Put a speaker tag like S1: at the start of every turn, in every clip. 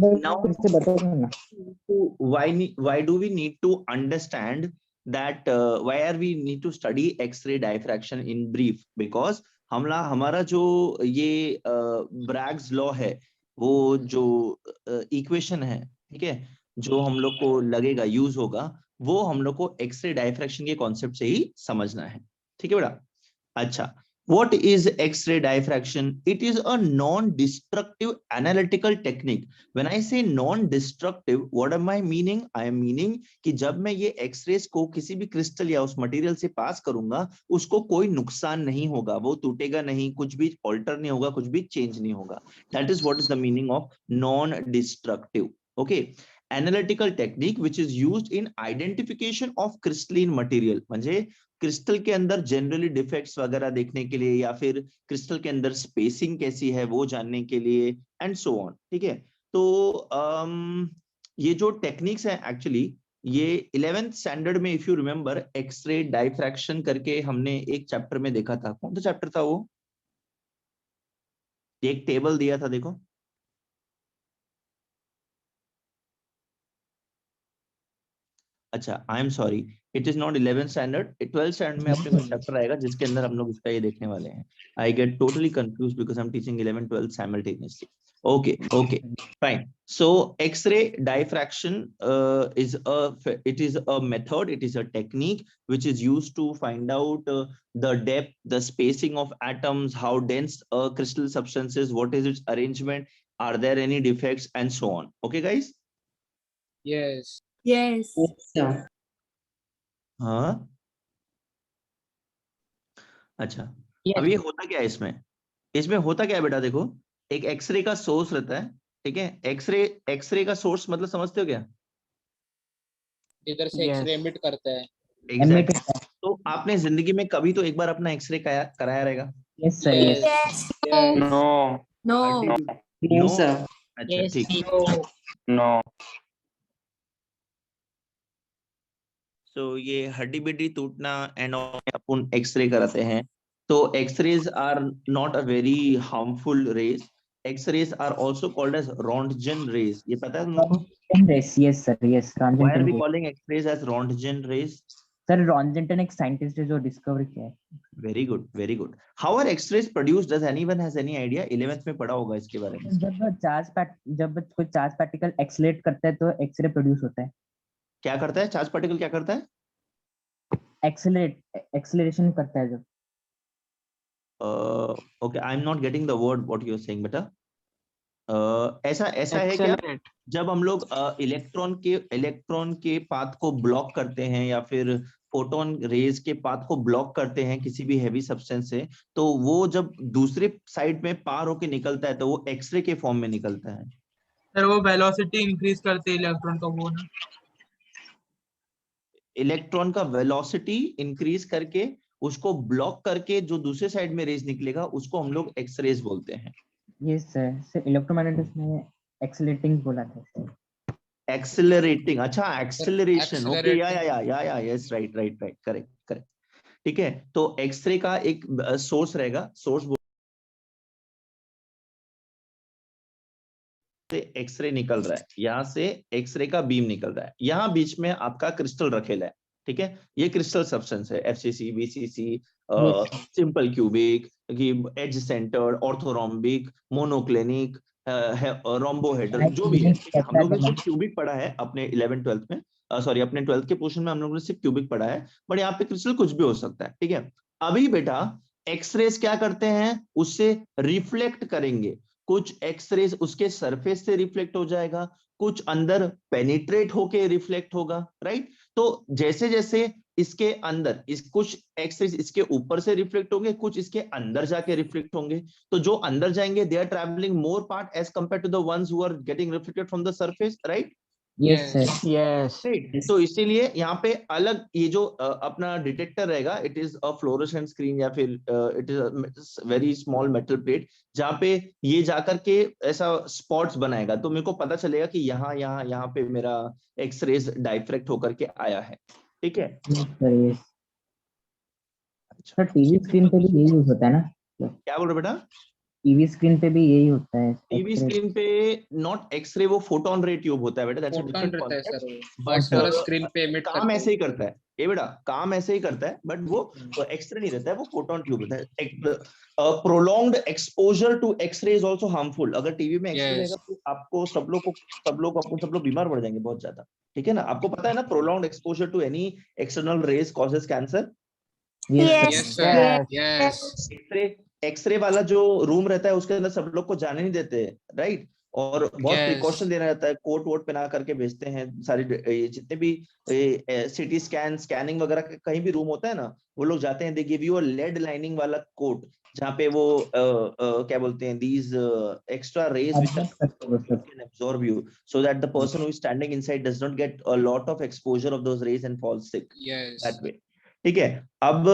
S1: Now,
S2: फिर से बताओ ना।
S1: why do we need to understand that why are we need to study X-ray diffraction in brief? Because हमारा जो ये ब्रैग्स लॉ है, वो जो इक्वेशन है, ठीक है, जो हम लोग को लगेगा यूज होगा, वो हम लोग को एक्सरे डायफ्रैक्शन के कॉन्सेप्ट से ही समझना है, ठीक है बेटा। अच्छा, what is X-ray diffraction? It is a non-destructive analytical technique. When I say non-destructive, what am I meaning? I am meaning कि जब मैं ये एक्सरेज को किसी भी क्रिस्टल या उस मटेरियल से पास करूंगा, उसको कोई नुकसान नहीं होगा, वो टूटेगा नहीं, कुछ भी ऑल्टर नहीं होगा, कुछ भी चेंज नहीं होगा. That is what is the meaning of non-destructive. Okay. Analytical technique which is used in identification of crystalline material. म्हणजे क्रिस्टल के अंदर जनरली डिफेक्ट्स वगैरह देखने के लिए, या फिर क्रिस्टल के अंदर स्पेसिंग कैसी है वो जानने के लिए, एंड सो ऑन, ठीक है। तो ये जो टेक्निक्स है एक्चुअली, ये 11th स्टैंडर्ड में if you remember x ray diffraction करके हमने एक चैप्टर में देखा था। कौन सा चैप्टर था वो? एक टेबल दिया था, देखो। अच्छा, I am sorry, it is not 11th standard, 12th standard में अपने को चैप्टर आएगा जिसके अंदर हम लोग इसका ये देखने वाले हैं। I get totally confused because I am teaching 11 12 simultaneously. Okay okay fine. So x ray diffraction it is a method, it is a technique which is used to find out the depth, the spacing of atoms, how dense a crystal substance is, what is its arrangement, are there any defects, and so on. Okay guys?
S3: Yes.
S4: Yes.
S1: हाँ, अच्छा।
S2: Yes.
S1: अब ये होता क्या है इसमें? इसमें होता क्या है बेटा, देखो, एक एक्सरे का सोर्स रहता है, ठीक है। एक्सरे का सोर्स मतलब समझते हो क्या?
S3: इधर से एक्सरे एमिट करता है।
S1: एग्जैक्टली। तो आपने जिंदगी में कभी तो एक बार अपना एक्सरे कराया रहेगा?
S2: Yes sir, yes.
S4: Yes.
S3: No
S4: No.
S1: No
S2: sir.
S1: अच्छा, ठीक।
S3: नो
S1: तो ये हड्डी बिड्डी टूटना एंड अपन एक्सरे कराते हैं। तो x-rays are not a very harmful rays. X-rays are also called as roentgen rays. ये पता है तुम लोगों को?
S2: Yes sir, yes.
S1: Why are we calling x-rays as roentgen rays?
S2: Sir, Roentgen एक साइंटिस्ट है जो डिस्कवर किया है।
S1: Very good, very good. How are x-rays produced? Does anyone has any idea? 11th में पढ़ा होगा इसके बारे में।
S2: जब कोई चार्ज पार्टिकल एक्सेलरेट करता है तो एक्सरे प्रोड्यूस होता है।
S1: क्या करता है चार्ज पार्टिकल? क्या करता है?
S2: एक्सेलरेशन करता है जब।
S1: Okay, I am not getting the word what you are saying बेटा। ऐसा है क्या, जब हम लोग इलेक्ट्रॉन के पाथ को ब्लॉक करते हैं, या फिर फोटोन रेज के पाथ को ब्लॉक करते हैं किसी भी हैवी सब्सटेंस से, तो वो जब दूसरे साइड में पार होके निकलता है तो वो एक्सरे के फॉर्म में निकलता है।
S5: सर वो वेलोसिटी इंक्रीज करते इलेक्ट्रॉन का, वो ना
S1: इलेक्ट्रॉन का वेलोसिटी इंक्रीज करके उसको ब्लॉक करके जो दूसरे साइड में रेज निकलेगा उसको हम लोग एक्सरेज बोलते हैं।
S2: यस सर, इलेक्ट्रोमैग्नेटिक्स में एक्सेलरेटिंग बोला था सर।
S1: एक्सेलरेटिंग, अच्छा, एक्सेलरेशन, ओके, या yes, right right right, correct correct, ठीक है। तो एक्सरे का एक सोर्स रहेगा, सोर्स से एक्सरे निकल रहा है, यहाँ से एक्सरे का बीम निकल रहा है, यहाँ बीच में आपका क्रिस्टल रखेला है, ठीक है। ये क्रिस्टल सब्सटेंस है, FCC, BCC, simple cubic, edge centred, orthorhombic, monoclinic, rhombohedral, जो भी है। हम लोग ने सिर्फ क्यूबिक पढ़ा है अपने 11th 12th में, सॉरी अपने 12th के पोर्शन में हम लोगों ने सिर्फ क्यूबिक पढ़ा है, बट यहाँ पे क्रिस्टल कुछ भी हो सकता है, ठीक है। अभी बेटा एक्सरेज क्या करते हैं, उससे रिफ्लेक्ट करेंगे। कुछ एक्सरेज उसके सरफेस से रिफ्लेक्ट हो जाएगा, कुछ अंदर पेनिट्रेट होके रिफ्लेक्ट होगा, राइट। तो जैसे जैसे इसके अंदर कुछ एक्सरेज इसके ऊपर से रिफ्लेक्ट होंगे, कुछ इसके अंदर जाके रिफ्लेक्ट होंगे। तो जो अंदर जाएंगे they are travelling more part as compared to the ones who are getting reflected from the surface, right.
S2: Yes sir,
S3: yes
S1: तो इसीलिए यहाँ पे अलग ये जो अपना डिटेक्टर रहेगा, it is a fluorescent screen, या फिर it is very small metal plate, जहाँ पे ये जाकर के ऐसा स्पॉट्स बनाएगा, तो मेरे को पता चलेगा कि यहाँ पे मेरा एक्सरेज डाइफ्रैक्ट होकर के आया है, ठीक है।
S2: सर टीवी स्क्रीन पे भी यही यूज होता है ना?
S1: क्या बोल रहे बेटा?
S2: टीवी स्क्रीन पे भी यही होता है।
S1: TV
S2: X-ray।
S1: स्क्रीन पे नॉट एक्सरे, वो फोटोन रे ट्यूब होता है बेटा, दैट्स अ
S3: फोटोन
S1: डिफरेंट
S3: रहता है
S1: कॉन्सेप्ट।
S3: सर, वो
S1: बट
S3: फास्फोरस स्क्रीन पे एमिट
S1: काम
S3: करता
S1: ऐसे ही
S3: है।
S1: करता है ये बेटा, काम ऐसे ही करता है, बट वो एक्सरे नहीं रहता है, वो फोटोन ट्यूब होता है। Prolonged exposure to x ray is also harmful. अगर टीवी में एक्सरे
S3: यस
S1: रहेगा तो आपको अपन सब लोग बीमार पड़ जाएंगे बहुत ज्यादा, ठीक है ना। आपको पता है ना, prolonged exposure to any external rays causes cancer.
S2: Yes,
S3: yes
S2: sir.
S3: Sir, yes
S1: x ray x ray वाला जो रूम रहता है उसके अंदर सब लोग को जाने नहीं देते, राइट। और बहुत
S3: Yes.
S1: प्रिकॉशन देना रहता है, कोट वोट पहना करके भेजते हैं। सारी ये जितने भी सिटी स्कैनिंग वगैरह कहीं भी रूम होता है ना, वो लोग जाते हैं, they give you a lead lining वाला कोट, जहाँ पे वो क्या बोलते हैं, these extra rays which are can absorb you, so that the person who is standing inside does not get a lot of exposure of those rays and fall sick
S3: yes
S1: that way। ठीक है। अब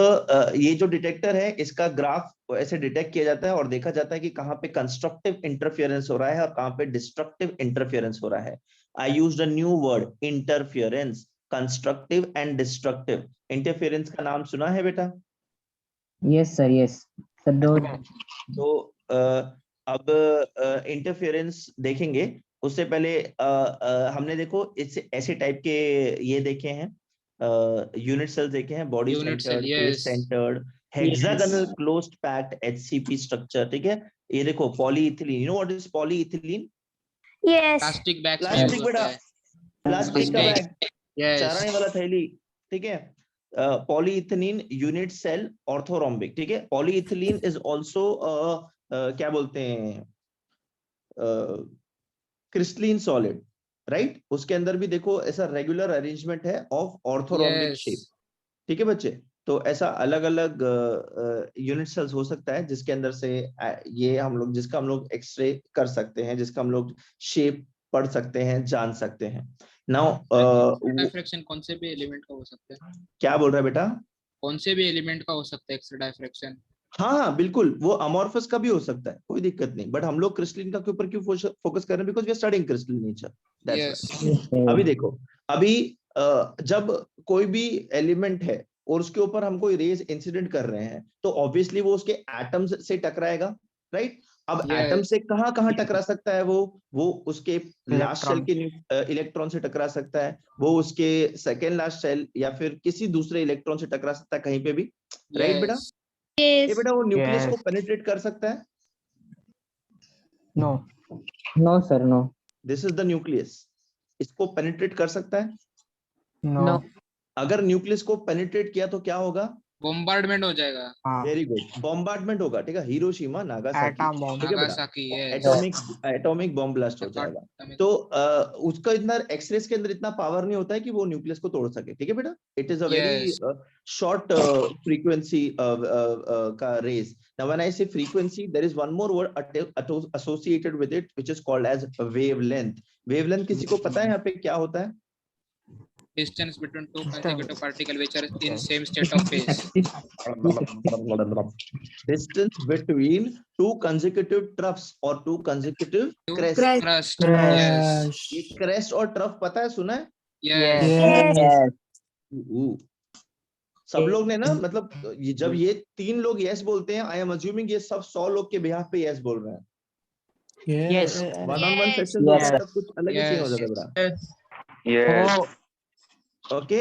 S1: ये जो detector है, इसका graph ऐसे detect किया जाता है और देखा जाता है कि कहाँ पे कंस्ट्रक्टिव इंटरफेरेंस हो रहा है और कहाँ पे डिस्ट्रक्टिव इंटरफेरेंस हो रहा है। I used a new word, interference, constructive and destructive. Interference का नाम सुना है बेटा?
S2: Yes, sir. Yes. Sir,
S1: तो अब इंटरफेरेंस देखेंगे, उससे पहले हमने देखो इससे ऐसे टाइप के ये देखे हैं, यूनिट सेल्स देखे हैं, body
S3: unit cell,
S1: centred,
S3: yes
S1: centred, hexagonal closed packed HCP structure. ठीक है, ये देखो polyethylene, you know what is polyethylene?
S4: Yes.
S3: Plastic bag में
S1: प्लास्टिक
S3: यूज
S1: बेटा,
S3: होता है।
S1: प्लास्टिक का
S3: Plastic.
S1: बैग,
S3: यस
S1: चारने वाला थैली। ठीक है, पॉलीइथिलीन यूनिट सेल ऑर्थोरोम्बिक। ठीक है, पॉलीइथिलीन इज आल्सो क्या बोलते हैं, क्रिस्टलीन सॉलिड, राइट। उसके अंदर भी देखो ऐसा रेगुलर अरेंजमेंट है ऑफ ऑर्थोरोम्बिक
S3: यस
S1: शेप। ठीक है बच्चे, तो ऐसा अलग अलग यूनिट सेल्स हो सकता है जिसके अंदर से ये हम लोग, जिसका हम लोग एक्सरे कर सकते हैं, जिसका हम लोग शेप पढ़ सकते हैं, जान सकते हैं। नाउ
S3: डायफ्रैक्शन कौन से भी एलिमेंट का हो सकता है?
S1: क्या बोल रहा है बेटा?
S3: कौन से भी एलिमेंट का हो सकता है एक्सरे डायफ्रैक्शन?
S1: हाँ हाँ बिल्कुल, वो अमॉर्फस का भी हो सकता है, कोई दिक्कत नहीं, बट हम लोग क्रिस्टलिन का के ऊपर क्यों फोकस कर रहे हैं? Because we are studying crystalline nature, that's
S3: yes
S1: why. अभी देखो, अभी जब कोई भी एलिमेंट है और उसके ऊपर हम कोई रेज इंसिडेंट कर रहे हैं, तो ऑब्वियसली वो उसके एटम्स से टकराएगा, राइट। अब एटम
S3: यस
S1: से कहाँ कहाँ टकरा सकता है? वो उसके लास्ट शेल के इलेक्ट्रॉन से टकरा सकता है, वो उसके सेकेंड लास्ट शेल या फिर किसी दूसरे इलेक्ट्रॉन से टकरा सकता है कहीं पे भी, राइट बेटा।
S3: यस
S1: ये
S4: Yes.
S1: बेटा वो न्यूक्लियस को पेनिट्रेट कर सकता है?
S2: No. No, sir. No.
S1: This is the nucleus, इसको पेनिट्रेट कर सकता है?
S2: No.
S1: अगर न्यूक्लियस को पेनिट्रेट किया तो क्या होगा?
S3: बॉम्बार्डमेंट हो जाएगा।
S1: वेरी गुड, बॉम्बार्डमेंट होगा। ठीक है, हिरोशिमा नागासाकी, ठीक है बेटा,
S3: Nagasaki, yes
S1: atomic bomb blast हो जाएगा। तो उसका इतना एक्सरेस के अंदर इतना पावर नहीं होता है कि वो न्यूक्लियस को तोड़ सके। ठीक है बेटा, it is a very
S3: Yes.
S1: Short frequency का rays. Now when I say frequency, there is one more word associated with it which is called as wavelength। wavelength किसी को पता है यहाँ पे क्या होता है?
S3: Distance between two consecutive particles which are in same state of phase.
S1: Distance between two consecutive troughs or two consecutive crests।
S3: Crust. Yes.
S1: ये क्रेस्ट और ट्रफ पता है, सुना है?
S3: Yes.
S2: Yes.
S1: सब लोग ने ना, मतलब जब ये 3 लोग यस बोलते हैं, आई एम अज्यूमिंग ये सब 100 लोग के बिहाफ पे यस बोल रहे हैं।
S2: Yes.
S1: One on one
S4: Yes.
S1: Session होता है
S2: Yes.
S1: तब कुछ अलग ही सीन हो
S3: Yes.
S1: जाता है बेटा।
S5: Yes.
S1: ओके,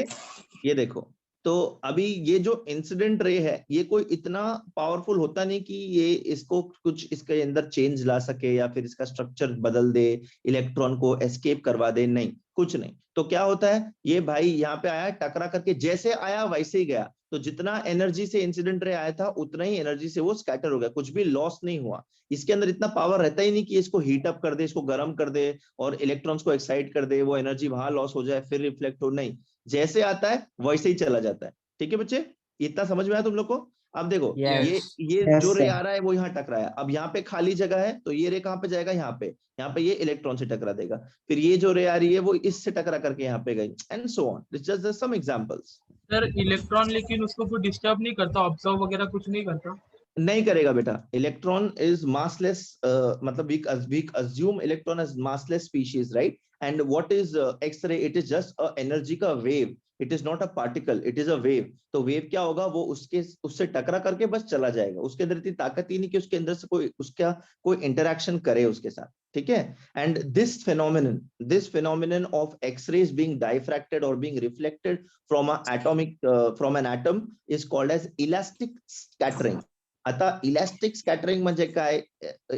S1: ये देखो, तो अभी ये जो इंसिडेंट रे है, ये कोई इतना पावरफुल होता नहीं कि ये इसको कुछ इसके अंदर चेंज ला सके या फिर इसका स्ट्रक्चर बदल दे, इलेक्ट्रॉन को एस्केप करवा दे, नहीं, कुछ नहीं। तो क्या होता है, ये भाई यहाँ पे आया, टकरा करके जैसे आया वैसे ही गया, तो जितना एनर्जी से इंसिडेंट रे आया था उतना ही एनर्जी से वो स्कैटर हो गया, कुछ भी लॉस नहीं हुआ। इसके अंदर इतना पावर रहता ही नहीं कि इसको हीट अप कर दे, इसको गर्म कर दे और इलेक्ट्रॉन्स को एक्साइट कर दे, वो एनर्जी वहां लॉस हो जाए फिर रिफ्लेक्ट हो, नहीं, जैसे आता है वैसे ही चला जाता है। ठीक है बच्चे, इतना समझ में आया तुम लोग को? अब देखो,
S2: Yes.
S1: ये
S2: Yes,
S1: जो रे
S2: sir.
S1: आ रहा है वो यहाँ टकराया, अब यहाँ पे खाली जगह है, तो ये रे कहाँ पे जाएगा? यहाँ पे ये इलेक्ट्रॉन से टकरा देगा, फिर ये जो रे आ रही है वो इससे टकरा करके यहाँ पे गई, and so on. It's just some examples.
S5: Sir electron लेकिन उसको कुछ डिस्टर्ब नहीं करता, ऑब्जर्व वगैरह कुछ नहीं करता?
S1: नहीं करेगा बेटा, इलेक्ट्रॉन इज मासलेस, मतलब we assume electron as massless species, right? And what is x-ray? It is just a energy का wave, it is not a particle, it is a wave. तो वेव क्या होगा, वो उससे टकरा करके बस चला जाएगा, उसके अंदर इतनी ताकत ही नहीं कि उसके अंदर से कोई इंटरेक्शन करे उसके साथ, ठीक है? And this phenomenon of x-rays being diffracted और being reflected from an atom is called as elastic scattering. आता इलास्टिक स्कैटरिंग म्हणजे काय?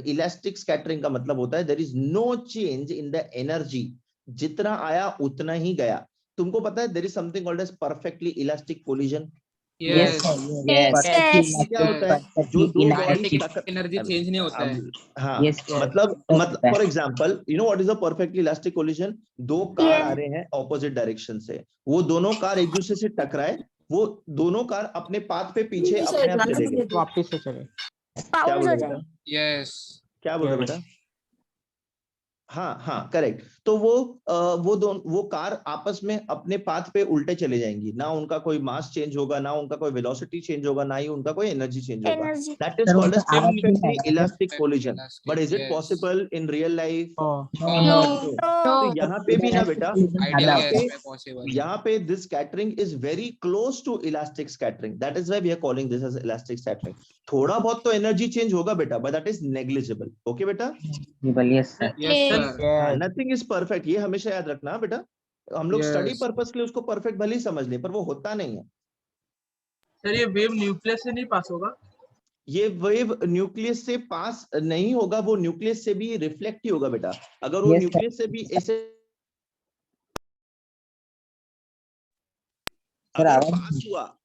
S1: इलास्टिक स्कैटरिंग का मतलब होता है there is no change in the energy, जितना आया उतना ही गया। तुमको पता है there is something called as perfectly elastic collision.
S2: Yes,
S3: Yes.
S2: sir.
S4: Yes,
S2: Perfectly
S4: yes.
S1: क्या
S2: elastic,
S1: होता है? जो
S2: perfectly
S1: दो body
S2: inelastic.
S3: Kinetic energy change नहीं होता है।
S1: हाँ,
S2: Yes, sir.
S1: मतलब
S2: होता
S1: फॉर
S2: है.
S1: Example you know what is a perfectly elastic collision? दो कार आ रहे हैं ऑपोजिट डायरेक्शन से, वो दोनों कार एक दूसरे से टकराए, वो दोनों कार अपने पाथ पे पीछे अपने आप चले गए।
S6: वापस से चले।
S1: क्या
S4: पाउस
S1: बोल
S4: हो
S1: रहे
S4: जाए।
S1: बेटा?
S3: Yes.
S1: क्या बोल रहे बेटा? हाँ हाँ, करेक्ट। तो वो कार आपस में अपने पाथ पे उल्टे चले जाएंगी, ना उनका कोई मास चेंज होगा, ना उनका कोई वेलोसिटी चेंज होगा, ना ही उनका कोई एनर्जी चेंज होगा।
S4: Energy.
S1: That is
S2: Sir,
S1: called
S2: उनका
S1: एज
S2: आवाज भी नहीं
S1: परफेक्टली
S2: आएगा, sir.
S1: Elastic collision.
S3: Elastic,
S1: but is it
S3: yes.
S1: Possible in real life?
S2: No,
S4: No.
S2: no.
S1: तो यहाँ पे भी ना बेटा,
S3: Ideal
S1: यहाँ
S3: gas
S1: पे
S3: में possible.
S1: यहाँ पे this scattering is very close to elastic scattering, that is why we are calling this as elastic scattering. थोड़ा बहुत तो एनर्जी चेंज होगा बेटा, but that is negligible. Okay बेटा?
S2: Yes, sir.
S5: Yes, sir.
S6: Yes.
S1: Nothing is perfect, ये हमेशा याद रखना बेटा। हम लोग स्टडी
S5: Yes.
S1: पर्पस के लिए उसको परफेक्ट भले ही समझ लें, पर वो होता नहीं है।
S5: सर ये वेव न्यूक्लियस से नहीं पास होगा?
S1: ये वेव न्यूक्लियस से पास नहीं होगा, वो न्यूक्लियस से भी रिफ्लेक्ट ही होगा बेटा। अगर वो
S2: Yes, sir.
S1: न्यूक्लियस से भी ऐसे
S2: Sir,
S1: अगर
S2: आवाज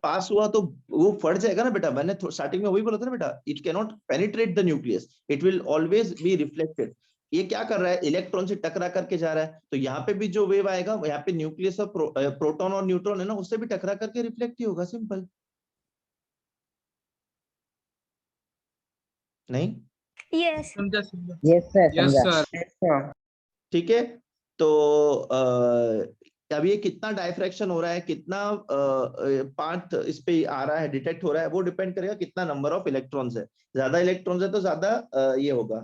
S1: पास हुआ तो वो फट जाएगा ना बेटा। मैंने स्टार्टिंग में वही बोला था ना बेटा, it can not penetrate the nucleus, it will always be reflected. ये क्या कर रहा है, इलेक्ट्रॉन से टकरा करके जा रहा है, तो यहाँ पे भी जो वेव आएगा, यहाँ पे न्यूक्लियस और प्रोटॉन और न्यूट्रॉन है ना, उससे भी टकरा करके रिफ्लेक्ट ही होगा, सिंपल। नहीं?
S4: यस।
S5: समझा समझा।
S2: Yes, sir.
S5: Yes,
S2: समझा.
S5: sir.
S1: ठीक है। तो अब ये कितना डायफ्रैक्शन हो रहा है, कितना पाथ इस पे आ रहा है, डिटेक्ट हो रहा है, वो डिपेंड करेगा कितना नंबर ऑफ इलेक्ट्रॉन्स है। ज्यादा इलेक्ट्रॉन्स है तो ज्यादा ये होगा,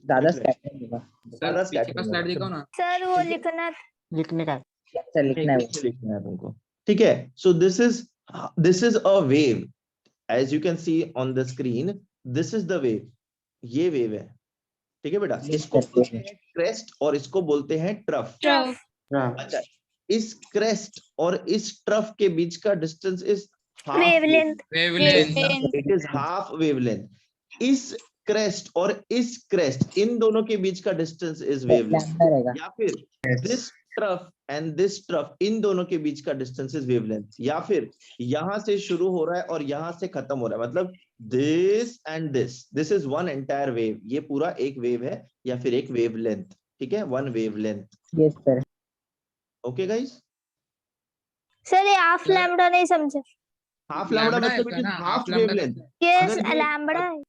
S2: ज्यादा
S1: Reflection.
S2: स्कैटरिंग होगा.
S3: सर
S1: ज्यादा
S3: पीछे का
S1: scattering
S3: स्लाइड
S1: होगा।
S3: दिखाओ ना।
S4: सर वो लिखना
S6: लिखने का।
S2: सर लिखना है वो.
S1: लिखना है तुमको, ठीक है? So this is a wave, as you can see on the screen, this is the wave, ये वेव है, ठीक है बेटा?
S2: Yes,
S1: इसको
S2: sir.
S1: बोलते हैं क्रेस्ट और इसको बोलते हैं ट्रफ।
S4: ट्रफ।
S1: अच्छा, इस क्रेस्ट और इस ट्रफ के बीच का distance is half
S4: wavelength.
S3: Wavelength.
S1: It is half wavelength. इस क्रेस्ट और इस क्रेस्ट, इन दोनों के बीच का डिस्टेंस इज वेवलेंथ।
S2: लैम्डा रहेगा.
S1: या फिर this trough and this trough, इन दोनों के बीच का डिस्टेंस इज वेवलेंथ। या फिर यहां से शुरू हो रहा है और यहां से खत्म हो रहा है, मतलब this and this is one entire wave, ये पूरा एक वेव है या फिर एक वेवलेंथ, ठीक है? One wavelength.
S2: Yes, sir.
S1: Okay guys?
S4: Sir ये हाफ
S3: सर,
S4: लैम्बडा नहीं समझे।
S1: हाफ लैम्बडा
S3: लैम्बडा है
S1: मतलब इट
S3: क्या
S1: इज
S3: ना?
S1: Half
S3: half lambda
S1: wavelength.
S3: का
S4: यस
S1: अगर ये
S4: लैम्बडा है।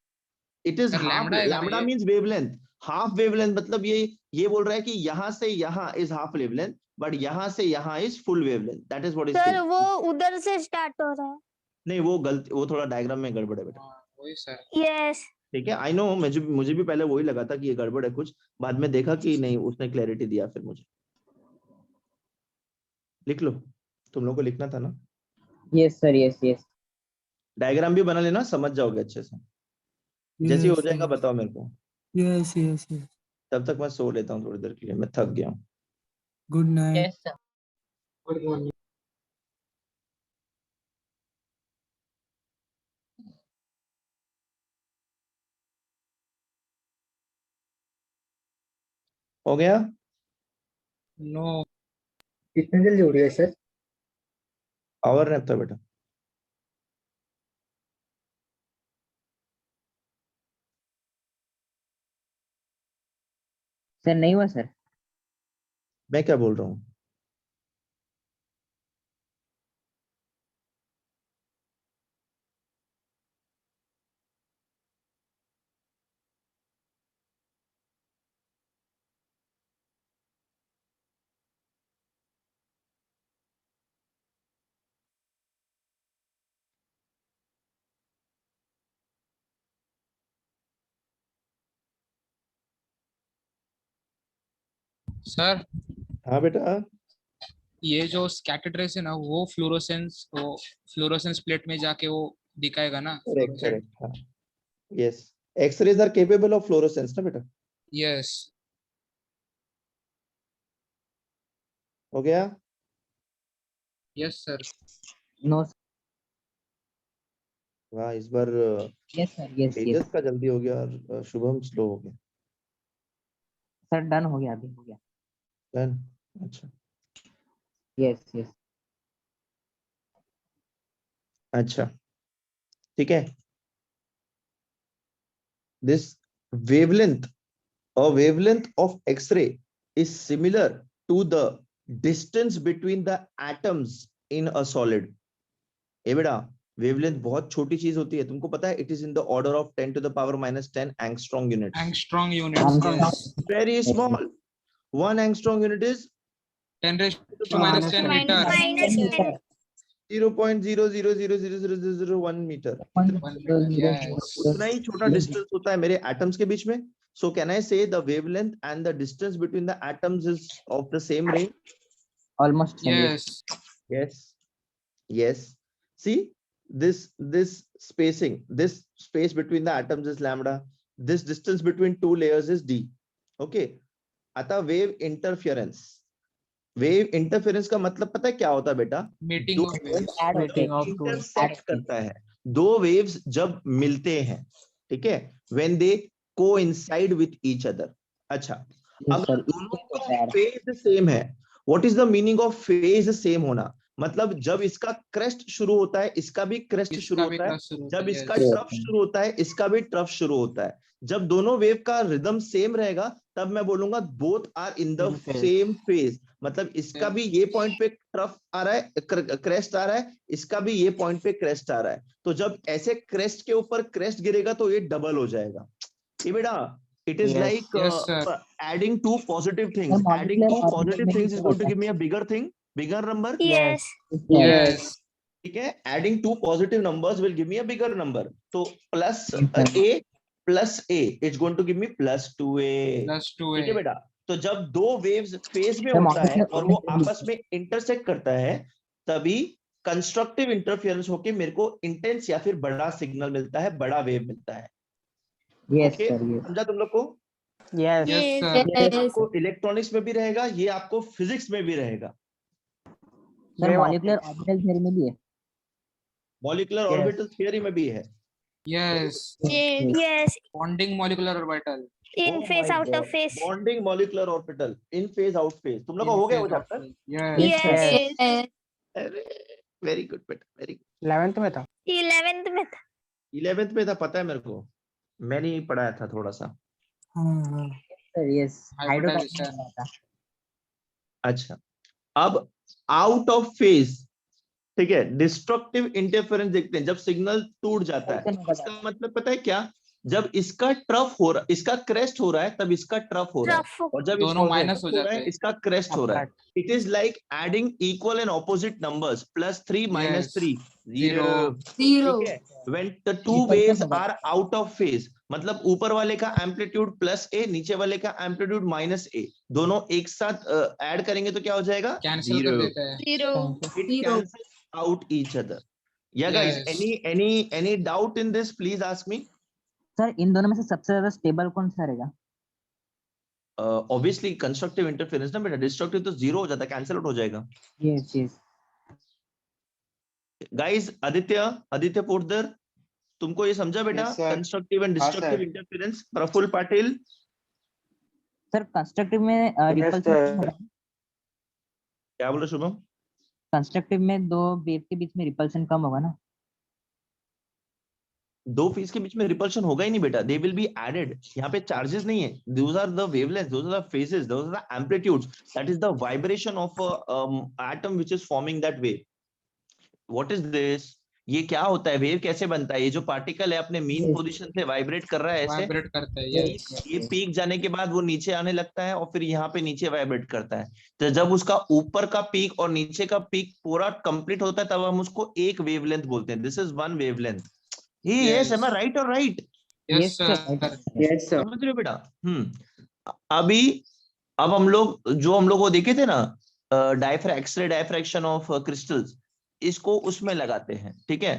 S1: It is
S3: sir
S1: half
S3: lambda है ना
S1: लैम्बडा
S3: ये?
S1: Means wavelength. हाफ वेवलेंथ मतलब ये बोल रहा है कि यहां से यहां इज हाफ वेवलेंथ, बट यहां से यहां is full wavelength, that is what is
S4: sir वो उधर से स्टार्ट हो रहा है।
S1: नहीं, वो गलत, वो थोड़ा डायग्राम में गड़बड़ है बेटा,
S3: हाँ, वही सर।
S4: यस।
S1: ठीक है? आई नो, मुझे भी पहले वही लगा था कि ये गड़बड़ है कुछ, बाद में देखा कि नहीं, उसने क्लैरिटी दिया फिर मुझे। लिख लो, तुम लोग को लिखना था ना।
S2: Yes, sir. Yes, yes.
S1: Diagram भी बना लेना, समझ जाओगे अच्छे से। जैसे ही हो जाएगा बताओ मेरे को।
S5: Yes, yes, yes.
S1: तब तक मैं सो लेता हूँ थोड़ी देर के लिए, मैं थक गया हूँ।
S5: Good night.
S2: Yes, sir.
S5: Good morning.
S1: हो गया?
S3: No.
S2: कितने जल्दी उठ गए सर?
S1: आवर नैप था बेटा।
S2: सर नहीं हुआ सर.
S1: मैं क्या बोल रहा हूँ?
S3: सर
S1: हाँ बेटा,
S3: ये जो स्कैटर्ड रेस है ना वो फ्लोरोसेंस प्लेट में जाके वो दिखाएगा ना
S1: करेक्ट
S3: फ्लोरोसेंट।
S1: करेक्ट, हाँ yes, x rays are capable of fluorescence ना बेटा,
S3: यस
S1: हो गया?
S3: Yes sir.
S2: नो
S1: वाह, इस बार
S2: यस सर, यस यस
S1: तेजस का जल्दी हो गया और शुभम स्लो हो गया।
S2: सर, डन हो गया, अभी हो गया।
S1: डन, अच्छा
S2: यस यस
S1: अच्छा, ठीक है। This wavelength or wavelength of X-ray is similar to the distance between the atoms in a solid. ए बेटा, वेवलेंथ बहुत छोटी चीज होती है, तुमको पता है, it is in the order of 10 to the power minus 10 angstrom units.
S3: Angstrom units, yes.
S1: Very small. 1 angstrom unit is
S3: 10 raised to minus 10 metre.
S4: minus 10.
S1: 0.0000001 meter.
S3: 1 metre, yes.
S1: उतना ही छोटा डिस्टेंस होता है मेरे एटम्स के बीच में. So can I say the wavelength and the distance between the atoms is of the same range?
S2: Almost
S3: yes
S1: Yes. Yes. See, this spacing, this space between the atoms is lambda. This distance between two layers is d. Okay. आता wave interference. Wave interference का मतलब पता है क्या होता है बेटा?
S3: Meeting
S1: दो
S3: ऑफ
S1: waves
S2: Add होते हैं,
S1: जब intersect करता है, दो वेव्स जब मिलते हैं, ठीक है, when they coincide with each other. अच्छा, अगर दोनों का फेज सेम है, what is the meaning of phase same होना? मतलब जब इसका क्रेस्ट शुरू होता है, इसका भी क्रेस्ट शुरू होता है, जब इसका ट्रफ शुरू होता है, इसका भी ट्रफ शुरू होता है. जब दोनों वेव का रिदम सेम रहेगा, तब मैं बोलूंगा both are in the same phase. मतलब इसका भी ये पॉइंट पे ट्रफ आ रहा है, क्रेस्ट आ रहा है, इसका भी ये पॉइंट पे क्रेस्ट आ रहा है. तो जब ऐसे क्रेस्ट के ऊपर क्रेस्ट गिरेगा तो ये डबल हो जाएगा. ये बेटा, it is like adding two positive things. Adding two positive things is going to give me a bigger thing, bigger number.
S4: Yes.
S3: Yes
S1: ठीक है, adding two positive numbers will give me a bigger number. So plus a plus a, it's going to give me plus 2a.
S3: Plus 2
S1: ठीक है
S3: है।
S1: बेटा. तो जब दो waves phase में होता है और वो आपस में इंटरसेक्ट करता है, तभी कंस्ट्रक्टिव इंटरफेरेंस होके मेरे को इंटेंस या फिर बड़ा सिग्नल मिलता है, बड़ा वेव मिलता है.
S2: Yes
S1: Okay?
S2: सर, यस
S1: समझा तुम लोग को?
S2: Yes
S3: yes
S4: Yes.
S3: सर।
S1: ये आपको इलेक्ट्रॉनिक्स में भी रहेगा, ये आपको फिजिक्स में भी रहेगा.
S2: सर, मॉलिक्यूलर ऑर्बिटल थ्योरी में भी है.
S1: मॉलिक्यूलर ऑर्बिटल थियरी में भी है.
S3: Yes
S4: Yes.
S3: Bonding molecular orbital.
S4: In phase, out of phase.
S1: Bonding molecular orbital, in phase out phase. तुम लोग का हो गया वो चैप्टर?
S3: Yes
S4: Yes.
S1: अरे वेरी गुड बेटा, वेरी गुड.
S2: 11th में था.
S4: 11th में था.
S1: 11th में था, पता है मेरे को, मैंने ही पढ़ाया था थोड़ा सा.
S2: Sir yes,
S3: Hybridization.
S1: अच्छा, अब आउट ऑफ फेज, ठीक है, डिस्ट्रक्टिव इंटरफेरेंस देखते हैं. जब सिग्नल टूट जाता है, इसका मतलब पता है क्या? जब इसका ट्रफ हो रहा, इसका क्रेस्ट हो रहा है, तब इसका ट्रफ हो रहा है,
S4: Rough.
S1: और जब
S3: दोनों
S1: इसका
S3: माइनस हो
S1: रहा
S3: जाते
S1: है,
S3: हैं।
S1: इसका क्रेस्ट हो रहा है. It is like adding equal and opposite numbers, +3
S3: Yes.
S1: -3
S3: Zero.
S1: 0. ठीक है, when the two waves are out of phase, मतलब ऊपर वाले का एम्पलीट्यूड +a, नीचे वाले का एम्पलीट्यूड -a, दोनों एक साथ ऐड करेंगे तो क्या हो जाएगा?
S3: कैंसिल कर देता है।
S1: It cancels out each other. Yeah, guys.
S3: Yes.
S1: Any doubt in this? Please ask me.
S2: Sir, इन दोनों में से सबसे ज्यादा स्टेबल कौन सा रहेगा?
S1: Obviously, constructive interference ना बेटा, destructive तो zero हो जाता है, cancel out हो जाएगा.
S2: Yes yes
S1: Guys, Aditya porter, तुमको ये समझा बेटा?
S6: Yes, sir.
S1: Constructive and
S6: हाँ,
S1: destructive
S6: sir.
S1: interference. Praful Patil,
S2: sir, constructive में रिपल्शन
S6: sir.
S2: होगा.
S1: क्या बोल रहे शुभम?
S2: कंस्ट्रक्टिव में दो वेव के बीच में रिपल्शन कम होगा ना?
S1: दो फेज के बीच में रिपल्शन होगा ही नहीं बेटा. They will be added. यहाँ पे चार्जेस नहीं है. Those are the wavelengths, those are the phases, those are the amplitudes. That is the vibration of a atom which is forming that wave. What is this? ये क्या होता है? Wave कैसे बनता है? ये जो पार्टिकल है अपने मीन पोजीशन से वाइब्रेट कर रहा है ऐसे.
S3: वाइब्रेट करता है। यस
S1: ये पीक जाने के बाद वो नीचे आने लगता है और फिर यहाँ पे नीचे वाइब्रेट करता है. तो जब उसका ऊपर का पीक और नीचे का पीक पूरा कंप्लीट होता है, तब हम उसको एक वेवलेंथ बोलते हैं. This is one wavelength. Yes, am I right or right?
S3: Yes sir.
S2: Yes sir.
S1: समझ रहे हो बेटा? अभी अब हम लोग वो देखे थे ना, एक्सरे डायफ्रैक्शन ऑफ क्रिस्टल्स, इसको उसमें लगाते हैं, ठीक है।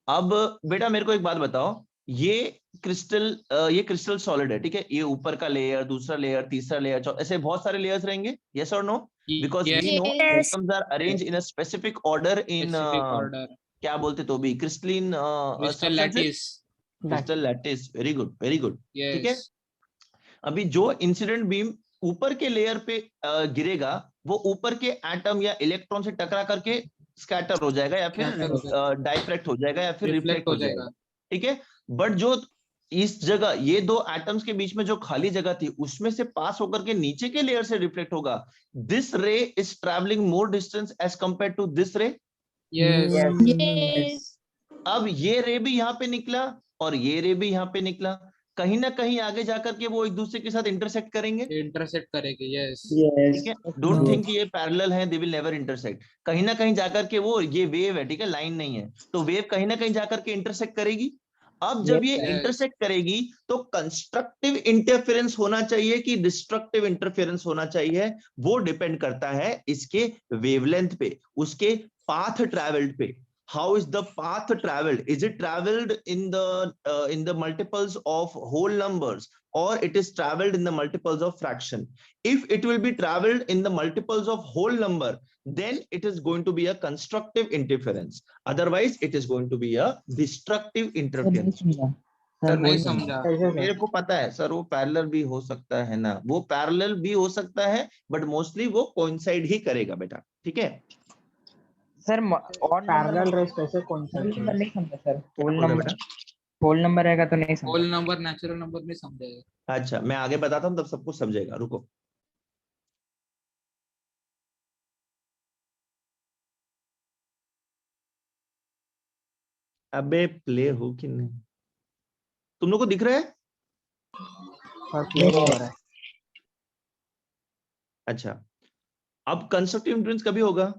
S1: अब बेटा मेरे को एक बात बताओ, ये क्रिस्टल सॉलिड है, ठीक है, ये ऊपर का लेयर, दूसरा लेयर, तीसरा लेयर, ऐसे बहुत सारे लेयर्स रहेंगे, यस और no? Because
S3: Yes,
S1: we know
S4: Yes.
S1: Atoms are arrange in a specific order in
S3: specific order.
S1: क्या बोलते तो भी crystalline
S3: Crystal lattice.
S1: Crystal lattice, very good very good, ठीक है।
S3: Yes.
S1: अभी जो इंसिडेंट बीम ऊपर के लेयर पे गिरेगा, वो ऊपर के एटम या इलेक्ट्रॉन से टकरा करके स्कैटर हो जाएगा, या फिर
S3: Scatter हो जाएगा,
S1: डाइफ्रैक्ट हो जाएगा, या फिर
S3: reflect
S1: रिफ्लेक्ट
S3: हो
S1: हो जाएगा,
S3: जाएगा.
S1: ठीक है। बट जो इस जगह ये दो एटम्स के बीच में जो खाली जगह थी, उसमें से पास होकर के नीचे के लेयर से रिफ्लेक्ट होगा, this ray is travelling more distance as compared to this ray.
S3: Yes.
S4: Yes.
S1: अब ये रे भी यहाँ पे निकला और ये रे भी यहाँ पे निकला, कहीं ना कहीं आगे जाकर के वो एक दूसरे के साथ इंटरसेक्ट करेंगे,
S3: Intersect करेगी. Yes.
S1: ठीक है। डोंट थिंक ये पैरेलल है, दे विल नेवर इंटरसेक्ट। कहीं ना कहीं जाकर के वो, ये वेव है, ठीक है, लाइन नहीं है, तो वेव कहीं ना कहीं जाकर के इंटरसेक्ट करेगी। अब जब ये
S3: Yes.
S1: इंटरसेक्ट करेगी तो कंस्ट्रक्टिव इंटरफेरेंस होना चाहिए कि डिस्ट्रक्टिव इंटरफेरेंस होना चाहिए, वो डिपेंड करता है इसके वेवलेंथ पे, उसके पाथ ट्रैवल्ड पे। How is the path traveled? Is it traveled in the multiples of whole numbers, or it is traveled in the multiples of fraction? If it will be traveled in the multiples of whole number, then it is going to be a constructive interference. Otherwise, it is going to be a destructive
S2: sir नहीं
S1: interference.
S2: समझा
S3: sir नहीं
S2: बोल रहे
S3: समझा.
S1: मेरे को पता है सर, वो पैरेलल भी हो सकता है ना, वो पैरेलल भी हो सकता है, बट मोस्टली वो कोइंसाइड ही करेगा बेटा, ठीक है।
S2: सर और
S6: पैरेलल रेस कैसे कौन सा
S2: होल नंबर नहीं समझा सर,
S1: क्या
S2: होल
S1: बोल रहे हो
S2: नंबर
S1: बेटा?
S2: होल नंबर रहेगा तो नहीं समझा।
S3: होल नंबर नेचुरल नंबर में समझाएगा.
S1: अच्छा, मैं आगे बताता हूँ तब सब कुछ समझेगा, रुको। अबे प्ले हो कि नहीं, तुम लोग को दिख रहा है? अच्छा, अब कंस्ट्रक्टिव इंटरफेरेंस कभी होगा?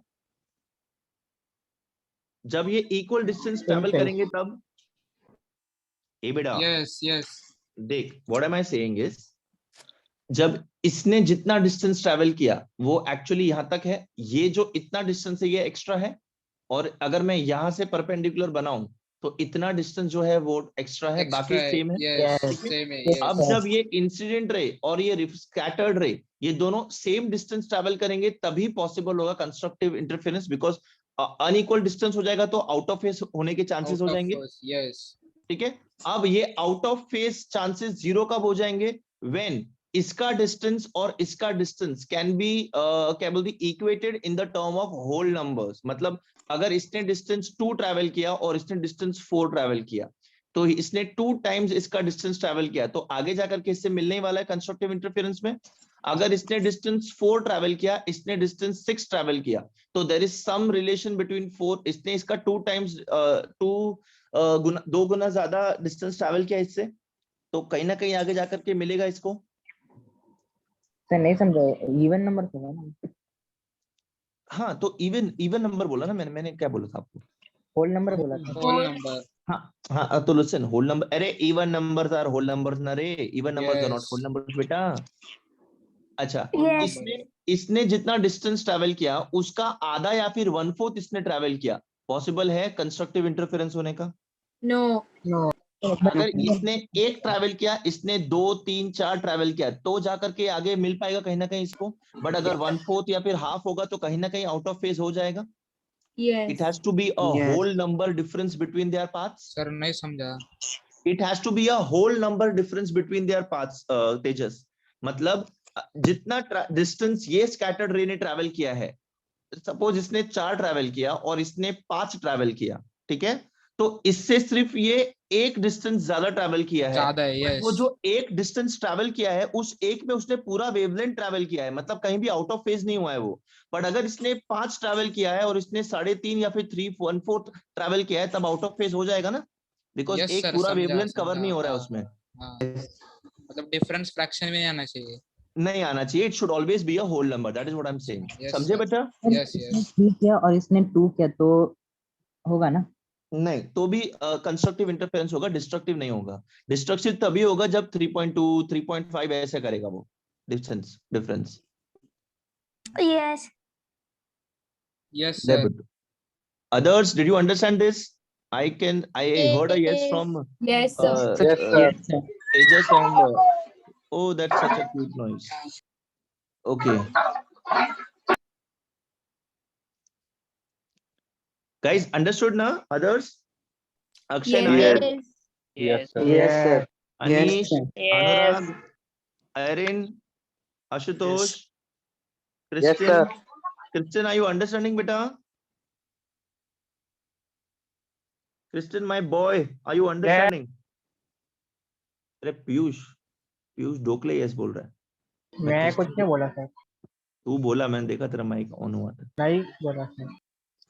S1: जब ये इक्वल डिस्टेंस ट्रेवल करेंगे तब। ए बेटा
S3: Yes. Yes.
S1: देख, what am I saying is, जब इसने जितना डिस्टेंस ट्रेवल किया वो एक्चुअली यहां तक है, ये जो इतना डिस्टेंस है ये एक्स्ट्रा है, और अगर मैं यहां से परपेंडिकुलर बनाऊं तो इतना डिस्टेंस जो है वो एक्स्ट्रा है, बाकी
S3: Extra.
S1: सेम है।
S3: Yes.
S2: Yes.
S3: Same है. Yes.
S1: अब जब ये इंसिडेंट रे और ये स्कैटर्ड रे, ये दोनों सेम डिस्टेंस ट्रैवल करेंगे तभी पॉसिबल होगा constructive interference, because unequal distance हो जाएगा तो आउट ऑफ फेज होने के चांसेस हो
S3: Out of
S1: जाएंगे,
S3: course. Yes.
S1: ठीक है। अब ये out of phase chances zero कब हो जाएंगे? व्हेन इसका डिस्टेंस और इसका डिस्टेंस कैन बी क्या बोलते equated in the term of whole numbers. मतलब अगर इसने डिस्टेंस 2 ट्रैवल किया और इसने डिस्टेंस 4 ट्रैवल किया, तो इसने 2 टाइम्स इसका डिस्टेंस ट्रैवल किया, तो आगे जाकर के इससे मिलने वाला है कंस्ट्रक्टिव इंटरफेरेंस में। अगर इसने डिस्टेंस 4 ट्रैवल किया, इसने डिस्टेंस 6 ट्रैवल किया, तो there is some relation between 4, इसने इसका 2 टाइम्स 2 गुना ज्यादा डिस्टेंस ट्रैवल किया इससे, तो कहीं ना कहीं आगे जाकर के मिलेगा इसको।
S2: सर नहीं समझा, इवन नंबर होगा ना।
S1: हाँ, तो इवन नंबर बोला ना मैंने क्या बोला था आपको?
S2: होल नंबर बोला था।
S3: Whole number.
S1: हाँ, तो लिसन, होल नंबर, अरे even numbers are whole numbers ना रे, even numbers are not
S3: Yes.
S1: Whole numbers बेटा। अच्छा,
S4: Yes.
S1: इसने जितना डिस्टेंस ट्रैवल किया उसका आधा या फिर 1/4 इसने ट्रैवल किया, पॉसिबल है कंस्ट्रक्टिव इंटरफेरेंस होने का?
S4: No.
S1: अगर इसने 1 ट्रैवल किया, इसने 2, 3, 4 ट्रैवल किया, तो जाकर के आगे मिल पाएगा कहीं ना कहीं इसको। बट अगर 1/4 या फिर हाफ होगा तो कहीं ना कहीं आउट ऑफ फेज हो जाएगा।
S4: Yes.
S1: It has to be a whole number difference between their paths.
S3: Sir नहीं समझा.
S1: It has to be a whole number difference between their paths, तेजस। मतलब जितना डिस्टेंस ये स्कैटर्ड रे ने ट्रैवल किया है, सपोज इसने 4 ट्रैवल किया और इसने 5 ट्रैवल किया, ठीक है, तो इससे सिर्फ ये एक डिस्टेंस ज्यादा ट्रैवल किया है।
S3: ज्यादा है. Yes.
S1: वो जो एक डिस्टेंस ट्रैवल किया है, उस एक में उसने पूरा वेवलेंथ ट्रैवल किया है, मतलब कहीं भी आउट ऑफ फेज नहीं हुआ है वो। बट अगर इसने 5 ट्रैवल किया है और इसने 3.5 या फिर 3/4 ट्रैवल किया है, तब आउट ऑफ फेज हो जाएगा ना, बिकॉज
S3: Yes,
S1: एक
S3: sir,
S1: पूरा
S3: समझा,
S1: वेवलेंथ कवर
S3: समझा,
S1: नहीं हो रहा है
S3: हाँ,
S1: उसमें,
S3: हाँ. मतलब डिफरेंस फ्रैक्शन में नहीं आना चाहिए.
S1: नहीं आना चाहिए। It should always be a whole number, that is what I am saying.
S3: Yes,
S1: समझे
S3: sir.
S1: बेटा?
S3: Yes,
S2: इसने
S3: yes.
S2: 3 किया और इसने 2 किया तो होगा ना?
S1: नहीं, तो भी कंस्ट्रक्टिव इंटरफेरेंस होगा, डिस्ट्रक्टिव नहीं होगा। डिस्ट्रक्टिव तभी होगा जब 3.2, 3.5 ऐसे करेगा वो difference.
S4: Yes.
S3: Yes,
S1: There,
S3: sir.
S1: but others, did you understand this? I heard a yes
S4: Yes.
S1: from
S4: Yes, sir.
S6: Yes, sir.
S2: Yes, sir.
S1: Tejas and oh, that's such a cute noise. Okay, guys, understood now? Others? Akshay,
S4: Yes.
S1: Nayan,
S6: Yes, sir.
S2: Yes, sir.
S1: Anish,
S2: sir.
S1: Anurag, Erin, Ashutosh,
S6: Yes, sir.
S1: Christian. Christian, are you understanding, beta? Christian, my boy, are you understanding? अरे Piyush Piyush डोकले yes बोल रहा है
S2: मैं कुछ नहीं बोला sir,
S1: तू बोला मैंने देखा तेरा माइक ऑन हुआ था
S2: नहीं बोला सर।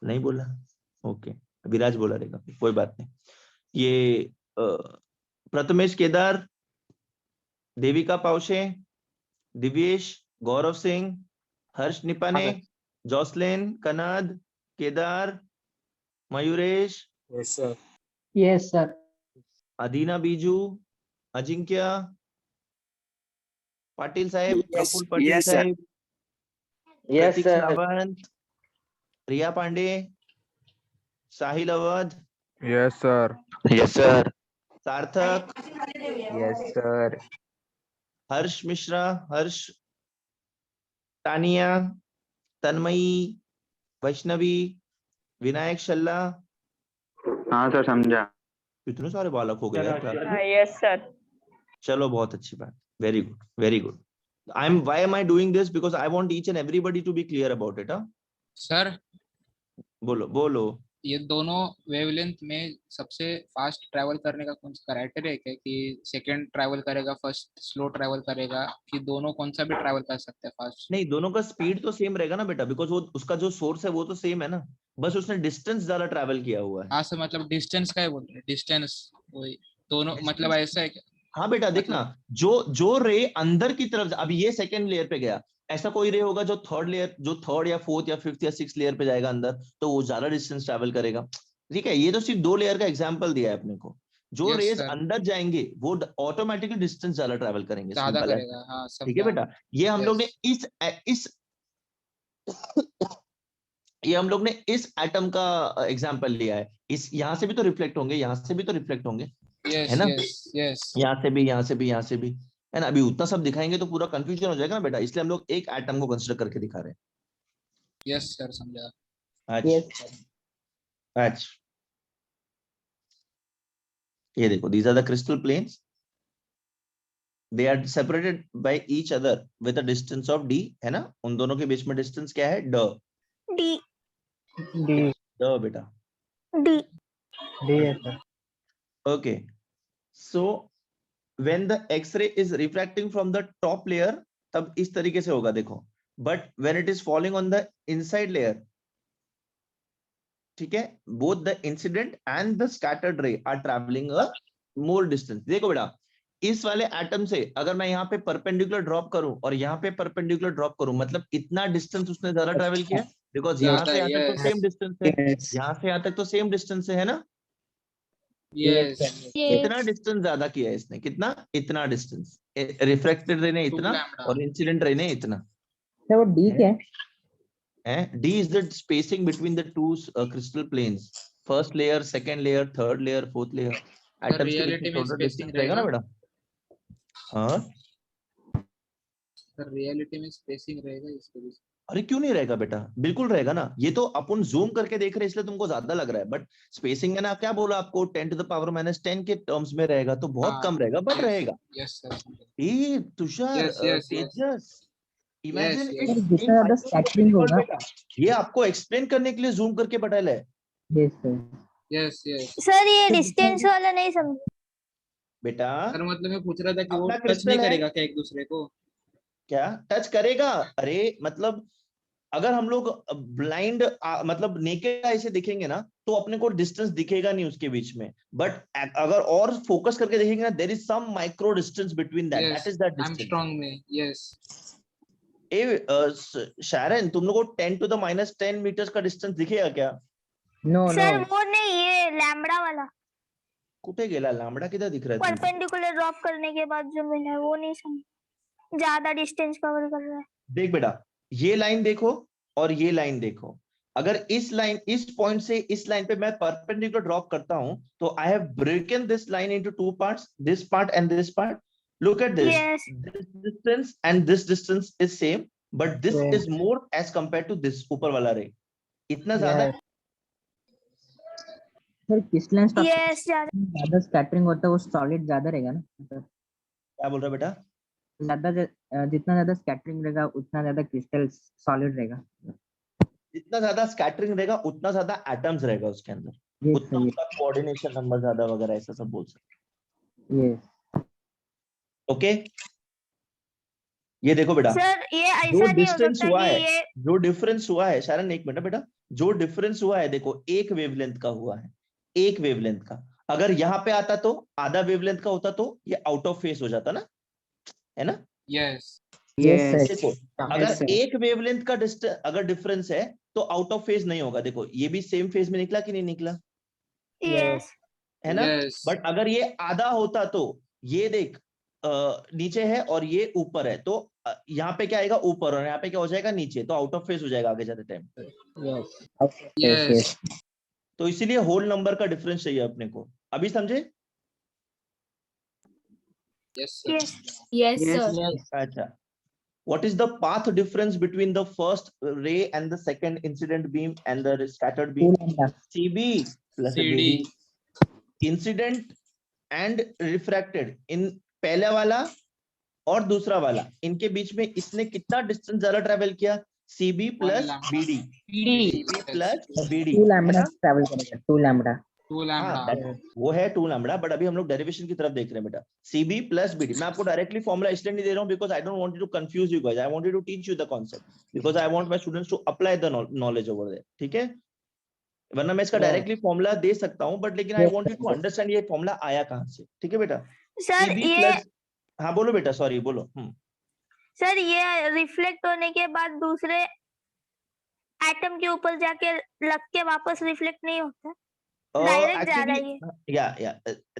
S1: नहीं बोला ओके विराज बोला रहेगा कोई बात नहीं ये Prathamesh Kedar Devika Pawshe Divyesh Gaurav Singh Harsh Nipane Jocelyn Kanad Kedar Mayuresh
S6: Yes, sir.
S2: Yes sir.
S1: Adina Biju Ajinkya Patil साहेब प्रफुल्ल पाटिल
S6: yes, sir.
S1: साहेब
S6: Yes,
S1: Prateek
S6: sir.
S1: Sawant Riya Pandey Sahil Awadh
S6: Yes, sir. Yes, sir.
S1: Sarthak
S6: Yes, sir.
S1: Harsh Mishra Harsh Tania Tanmayi Vaishnavi Vinayak Shalla
S6: हाँ सर समझा।
S1: इतने सारे बालक हो गए यार क्लास में
S4: Yes, sir.
S1: चलो बहुत अच्छी बात very good why am I doing this because I want each and everybody to be clear about it
S3: sir
S1: बोलो
S3: ये दोनों वेवलेंथ में सबसे फास्ट ट्रैवल करने का कौन सा क्राइटेरिया है क्या कि सेकंड ट्रैवल करेगा फर्स्ट स्लो ट्रैवल करेगा कि दोनों कौन सा भी ट्रैवल कर सकते हैं फास्ट?
S1: नहीं दोनों का स्पीड तो सेम रहेगा ना बेटा बिकॉज वो उसका जो सोर्स है वो तो सेम है ना बस उसने डिस्टेंस ज्यादा ट्रैवल किया हुआ है
S3: हाँ सर मतलब डिस्टेंस का है बोल रहे डिस्टेंस वही दोनों मतलब ऐसा है क्या?
S1: हाँ बेटा देखना जो रे अंदर की तरफ अब ये सेकंड लेयर पे गया ऐसा कोई रे होगा जो थर्ड या फोर्थ या फिफ्थ या सिक्स लेयर पे जाएगा अंदर तो वो ज्यादा डिस्टेंस ट्रैवल करेगा ठीक है ये तो सिर्फ 2 लेयर का एग्जांपल दिया है अपने को जो
S3: Yes,
S1: रेस
S3: sir.
S1: अंदर जाएंगे वो ऑटोमेटिकली डिस्टेंस ज्यादा ट्रैवल करेंगे
S3: ज्यादा
S1: simple है।
S3: करेगा हाँ सब
S1: ठीक है बेटा ये हम लोग ने ये हम लोग ने इस एटम का एग्जांपल लिया है इस यहाँ से भी तो रिफ्लेक्ट होंगे यहाँ से भी तो रिफ्लेक्ट होंगे
S3: यस
S1: है ना
S3: यस
S1: यहाँ से भी यहाँ से भी है ना अभी उतना सब दिखाएंगे तो पूरा कंफ्यूजन हो जाएगा ना बेटा इसलिए हम लोग एक एटम को कंसिडर करके दिखा रहे हैं
S3: यस सर समझा
S1: अच्छा ये देखो these are the crystal planes they are separated by each other with a distance of d है ना उन दोनों के बीच में डिस्टेंस क्या है d
S4: D.
S2: डी
S1: d बेटा
S4: D.
S2: डी है sir.
S1: okay so when the x-ray is refracting from the top layer तब इस तरीके से होगा देखो but when it is falling on the inside layer ठीक है both the incident and the scattered ray are traveling a more distance देखो बेटा इस वाले एटम से अगर मैं यहाँ पे परपेंडिकुलर ड्रॉप करूं और यहाँ पे परपेंडिकुलर ड्रॉप करूं मतलब इतना डिस्टेंस उसने ज्यादा ट्रैवल किया बिकॉज यहाँ से यहाँ तक तो सेम डिस्टेंस है यहाँ से यहाँ तक तो सेम डिस्टेंस है ना
S3: यस
S1: इतना डिस्टेंस ज्यादा किया है इसने कितना इतना डिस्टेंस रिफ्रैक्टेड रे ने इतना और इंसिडेंट रे ने इतना
S2: वो डी क्या है?
S1: D is the spacing between the two crystal planes first layer second layer third layer fourth layer atoms के बीच में total distance रहेगा ना बेटा हाँ
S3: सर रियलिटी में स्पेसिंग रहेगा इसके बीच
S1: अरे क्यों नहीं रहेगा बेटा बिल्कुल रहेगा ना ये तो अपन जूम करके देख रहे हैं इसलिए तुमको ज्यादा लग रहा है बट स्पेसिंग है ना क्या बोला आपको 10 to the power -10 के टर्म्स में रहेगा तो बहुत कम रहेगा बट रहेगा
S3: यस सर
S1: ए तुषार तेजस इमेजिन
S3: yes.
S2: जितना ज्यादा स्कैटरिंग होगा
S1: ये आपको एक्सप्लेन करने के लिए जूम करके बताया है
S2: yes sir.
S3: Yes yes
S4: sir ये डिस्टेंस वाला नहीं समझ
S1: बेटा
S3: सर मतलब मैं पूछ रहा था कि वो
S1: अपना
S3: टच
S1: crystal
S3: नहीं
S1: है।
S3: करेगा क्या एक दूसरे को?
S1: क्या टच करेगा अरे मतलब अगर हम लोग ब्लाइंड मतलब नेकेड आई से देखेंगे ना तो अपने को डिस्टेंस दिखेगा नहीं उसके बीच में बट अगर और फोकस करके देखेंगे ना there is some micro distance between that is that distance
S3: angstrom में यस
S1: शारन तुम लोगों को 10 to the -10 मीटर्स का डिस्टेंस दिखेगा क्या
S2: नो
S4: सर
S2: नो
S4: वो नहीं ये लैम्बडा वाला
S1: कुठे गेला लांबडा किधर दिख रहा है तुमको?
S4: परपेंडिकुलर ड्रॉप करने के बाद जो मिला है वो नहीं समझ ज्यादा डिस्टेंस कवर कर रहा है
S1: देख बेटा ये लाइन देखो और ये लाइन देखो, अगर इस पॉइंट से इस लाइन पे मैं परपेंडिकुलर ड्रॉप करता हूं तो I have ब्रेकन this line into two parts, this part and this part. Look at this.
S4: Yes.
S1: This distance and this distance is same, but this
S2: Yes.
S1: is more as compared to this ऊपर वाला रे. इतना ज्यादा है.
S2: Sir crystalline
S4: Yes.
S2: ज्यादा scattering होता है वो सॉलिड ज्यादा रहेगा ना सर.
S1: क्या बोल रहा है बेटा?
S2: जितना ज्यादा स्कैटरिंग रहेगा उतना ज्यादा क्रिस्टल सॉलिड रहेगा.
S1: जितना ज्यादा स्कैटरिंग रहेगा उतना ज्यादा एटम्स रहेगा उसके अंदर, उतना उसका कोऑर्डिनेशन नंबर ज्यादा वगैरह ऐसा सब बोल सकते.
S2: यस.
S1: ओके, ये देखो बेटा,
S4: सर ये
S1: जो
S4: ऐसा नहीं हो
S1: डिस्टेंस
S4: सकता
S1: हुआ
S4: कि
S1: है,
S4: ये
S1: जो डिफरेंस हुआ है, शायद एक मिनट बेटा, जो डिफरेंस हुआ है देखो एक वेवलेंथ का हुआ है, एक वेवलेंथ का. अगर यहाँ पे आता तो आधा वेवलेंथ का होता तो ये आउट ऑफ फेस हो जाता ना, है ना?
S3: यस
S2: यस
S1: देखो अगर एक वेवलेंथ का अगर डिफरेंस है तो आउट ऑफ फेज नहीं होगा. देखो ये भी सेम फेज में निकला कि नहीं निकला,
S4: यस
S1: है ना?
S3: यस
S1: बट अगर ये आधा होता तो ये देख नीचे है और ये ऊपर है, तो यहाँ पे क्या आएगा ऊपर और यहाँ पे क्या हो जाएगा नीचे, तो आउट ऑफ फेस हो जाएगा आगे जाते टाइम.
S3: यस
S1: तो इसीलिए होल नंबर का डिफरेंस चाहिए अपने को. अभी समझे?
S3: Yes
S4: yes
S7: Yes, sir.
S1: अच्छा, what is the path difference between the first ray and the second incident beam and the scattered beam? CB plus
S3: CD.
S1: BD. Incident and refracted, इन पहला वाला और दूसरा वाला, इनके बीच में इसने कितना डिस्टेंस ज्यादा ट्रेवल किया? CB plus BD. CB plus BD.
S2: 2 lambda travel करेगा. 2 लैम्बडा.
S3: 2 लैम्बडा.
S1: वो है 2 लैम्बडा, बट अभी हम लोग डेरिवेशन की तरफ देख रहे हैं बेटा. CB plus BD. मैं आपको डायरेक्टली फॉर्मूला इसलिए नहीं दे रहा हूं because I don't want you to confuse you guys. I wanted to teach you the concept because I want my students to apply the knowledge over there. ठीक है, वरना मैं इसका डायरेक्टली फॉर्मूला दे सकता हूं, बट लेकिन I want you to understand ये formula आया कहां से. ठीक है बेटा?
S4: सर
S1: CB
S4: ये
S1: plus, हाँ बोलो बेटा, सॉरी बोलो.
S4: सर ये रिफ्लेक्ट होने के बाद दूसरे एटम के ऊपर जाके लग के वापस रिफ्लेक्ट नहीं होता, डायरेक्ट जा रहा है ये.
S1: या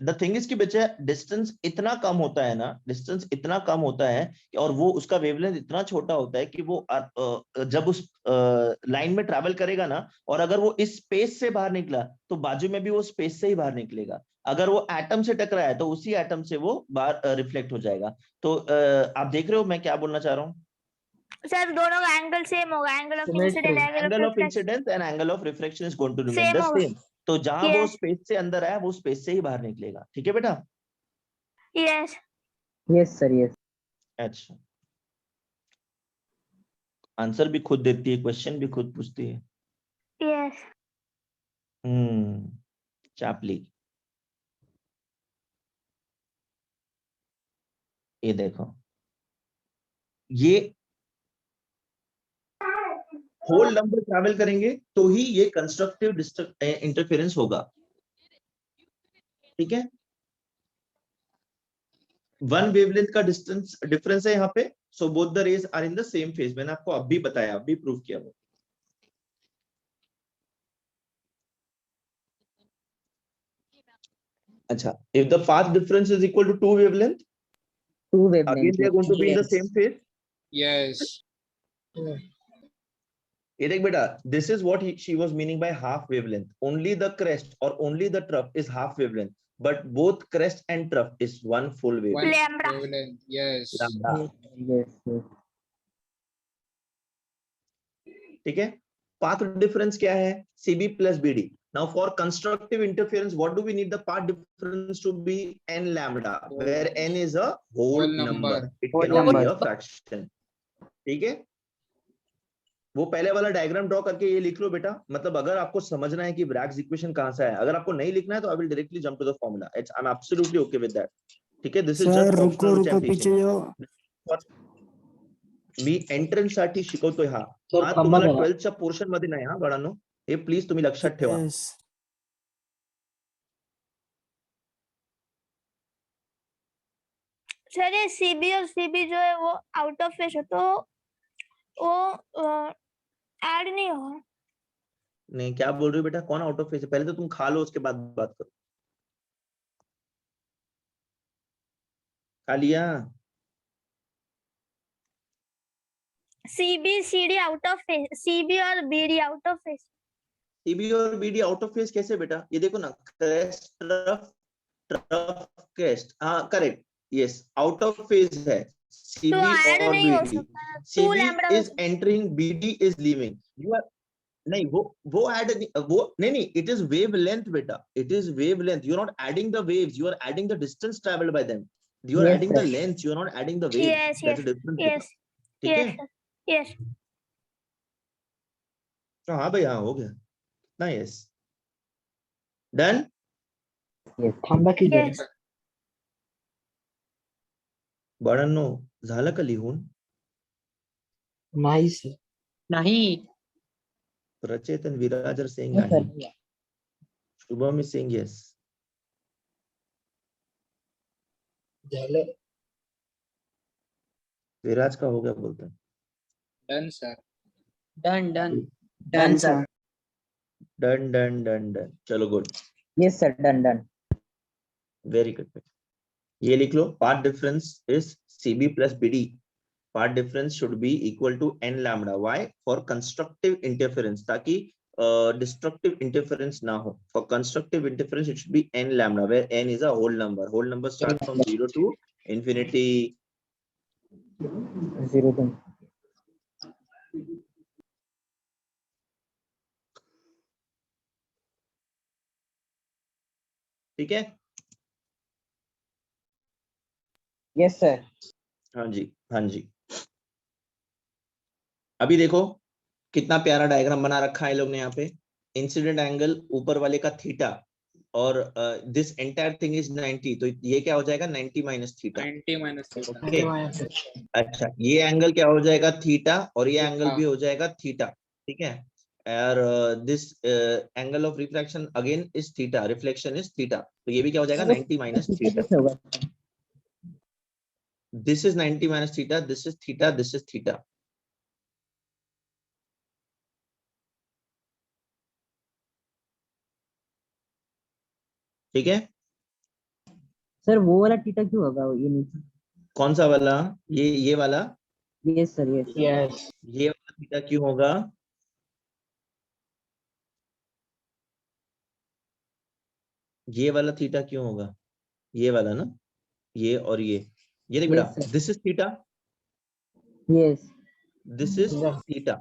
S1: द थिंग इज कि बच्चा डिस्टेंस इतना कम होता है ना, डिस्टेंस इतना कम होता है और वो उसका वेवलेंथ इतना छोटा होता है कि वो जब उस लाइन में ट्रैवल करेगा ना, और अगर वो इस स्पेस से बाहर निकला तो बाजू में भी वो स्पेस से ही बाहर निकलेगा. अगर वो एटम से टकराया है तो उसी एटम से वो बाहर रिफ्लेक्ट हो जाएगा. तो आप देख रहे हो मैं क्या बोलना चाह रहा हूँ?
S4: सर दोनों का एंगल सेम होगा, angle of incident
S1: angle of incidence and angle of reflection is going to remain the same. तो जहां वो स्पेस से अंदर आया वो स्पेस से ही बाहर निकलेगा. ठीक है बेटा?
S4: Yes
S2: yes sir. यस.
S1: अच्छा, आंसर भी खुद देती है, क्वेश्चन भी खुद पूछती है.
S4: यस
S1: चापली. ये देखो, ये होल नंबर ट्रैवल करेंगे तो ही ये कंस्ट्रक्टिव इंटरफेरेंस होगा. ठीक है, 1 वेवलेंथ का डिफरेंस है यहाँ पे. So both the rays are in the same phase. मैंने आपको अभी बताया, अभी प्रूव किया वो. अच्छा, if the path difference is equal to 2 wavelength,
S2: 2 wavelength.
S1: again they are going to be in the same phase.
S3: Yes.
S1: ये देख बेटा, this is what she was meaning by half wavelength. Only the crest or only the trough is half wavelength, but both crest and trough is one full wavelength.
S4: Lambda.
S3: Wavelength. Yes.
S1: Lambda.
S2: Yes.
S1: ठीक है, path difference क्या है? CB plus BD. Now for constructive interference, what do we need the path difference to be? N lambda, where N is a whole number. It cannot be a fraction. ठीक है, वो पहले वाला diagram draw करके ये लिख लो बेटा. मतलब अगर आपको समझना है कि ब्रैग्स इक्वेशन कहां से आया, अगर आपको नहीं लिखना है तो I will directly jump to the formula. I am absolutely okay with that. ठीक है, this is just optional which I am teaching. मी एंट्रन्स साठी शिकवतोय हा तुम्हाला 12th च्या पोर्शन मध्ये नाही. हा बाळांनो, हे प्लीज तुम्ही लक्षात ठेवा.
S4: सर ये सीबी और सीबी जो है वो आउट ऑफ फेस है तो वो ऐड नहीं होगा.
S1: नहीं, क्या बोल रही हो बेटा? कौन आउट ऑफ फेस है? पहले तो तुम खा लो, उसके बाद बात करो. खा लिया?
S4: CB CD out of face, CB और BD out of face.
S1: CB और BD आउट ऑफ फेस कैसे बेटा? ये देखो ना, क्रेस्ट ट्रफ ट्रफ क्रेस्ट, हाँ correct, yes out of phase है
S4: तो
S1: CB
S4: ऐड
S1: और
S4: नहीं हो
S1: BD।
S4: सकता, 2
S1: CB
S4: lambda
S1: is entering, BD is leaving. You are नहीं, वो ऐड वो नहीं, इट इज वेव लेंथ बेटा, it is wavelength. You are not adding the waves, you are adding the distance travelled by them. You are
S2: Yes,
S1: adding the
S2: sir.
S1: Length, you are not adding the waves,
S4: yes
S1: that's
S4: yes
S1: a difference बेटा।
S4: Yes
S1: ठीक है,
S4: yes yes.
S1: हाँ भाई, हाँ हो गया ना, yes done.
S2: Yes. थांबा की जरा.
S4: यस
S1: बाळांनो, झालं का लिहून?
S2: नाही sir.
S5: नहीं.
S1: प्रचेत and Viraj are saying
S2: No, sir.
S1: नाही. Shubham is saying yes.
S2: झालं.
S1: विराज का हो गया बोलता है।
S3: Done sir.
S5: Done, done.
S2: Done, sir.
S1: Done done done done, चलो good,
S2: Yes, sir. Done.
S1: Very good. ये लिख लो, path difference is CB plus BD. Path difference should be equal to n lambda. Why? For constructive interference, ताकि destructive interference ना हो। For constructive interference it should be n lambda, where n is a whole number. Whole number start from 0 to infinity.
S2: 0 to.
S1: ठीक है,
S2: Yes, sir.
S1: हाँ जी, हाँ जी। अभी देखो कितना प्यारा डायग्राम बना रखा है लोग ने यहाँ पे। इंसिडेंट एंगल ऊपर वाले का थीटा, और दिस एंटायर थिंग इज 90, तो ये क्या हो जाएगा? 90 minus theta.
S3: 90 minus theta.
S1: Okay, अच्छा ये एंगल क्या हो जाएगा? थीटा, और ये एंगल भी हो जाएगा थीटा। ठीक है, और this angle of refraction again is theta, reflection is theta, तो ये भी क्या हो जाएगा? 90 minus theta. This is 90 minus theta, this is theta, this is theta. ठीक है,
S2: सर वो वाला थीटा क्यों होगा ये नीचे?
S1: कौन सा वाला? ये वाला?
S2: Yes, sir. Yes.
S5: Yes.
S1: ये वाला थीटा क्यों होगा? ये वाला थीटा क्यों होगा? ये वाला ना, ये और ये देख बेटा,
S2: Yes, sir.
S1: This is theta,
S2: Yes.
S1: This is theta.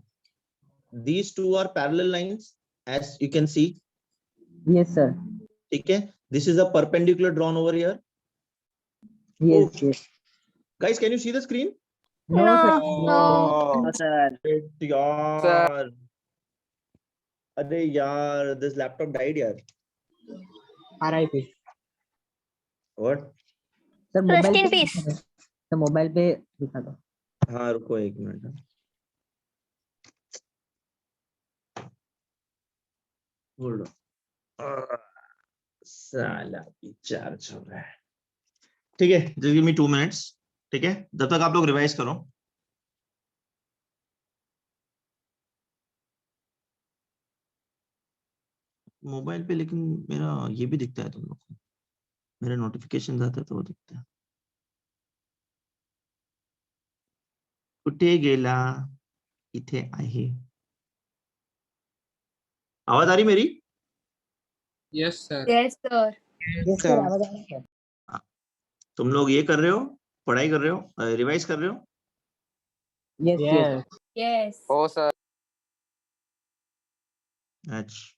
S1: These two are parallel lines, as you can see.
S2: Yes, sir.
S1: ठीक है, this is a perpendicular drawn over here.
S2: Yes.
S1: Oh.
S2: Yes.
S1: Guys, can you see the screen?
S2: No, sir.
S5: No,
S2: sir.
S1: यार, अरे यार, this laptop died यार।
S5: RIP.
S1: What?
S2: Sir
S4: Rest
S2: mobile
S4: in
S2: पे
S4: peace.
S2: तो mobile पे दिखा दो।
S1: हाँ रुको एक मिनट, होल्ड ऑन। साला चार्ज हो रहा है। ठीक है, just give me 2 minutes। ठीक है, जब तक आप लोग रिवाइज करो। मोबाइल पे लेकिन मेरा ये भी दिखता है तुम लोग को, मेरे नोटिफिकेशन आते हैं तो वो दिखता है। कुठे गेला? इथे आहे। आवाज आ रही मेरी?
S3: Yes sir.
S7: Yes sir.
S2: Yes, sir. आवाज आ रहा है।
S1: तुम लोग ये कर रहे हो, पढ़ाई कर रहे हो, रिवाइज कर रहे हो?
S2: Yes. Yes.
S7: यस।
S6: हो सर।
S1: अच्छा,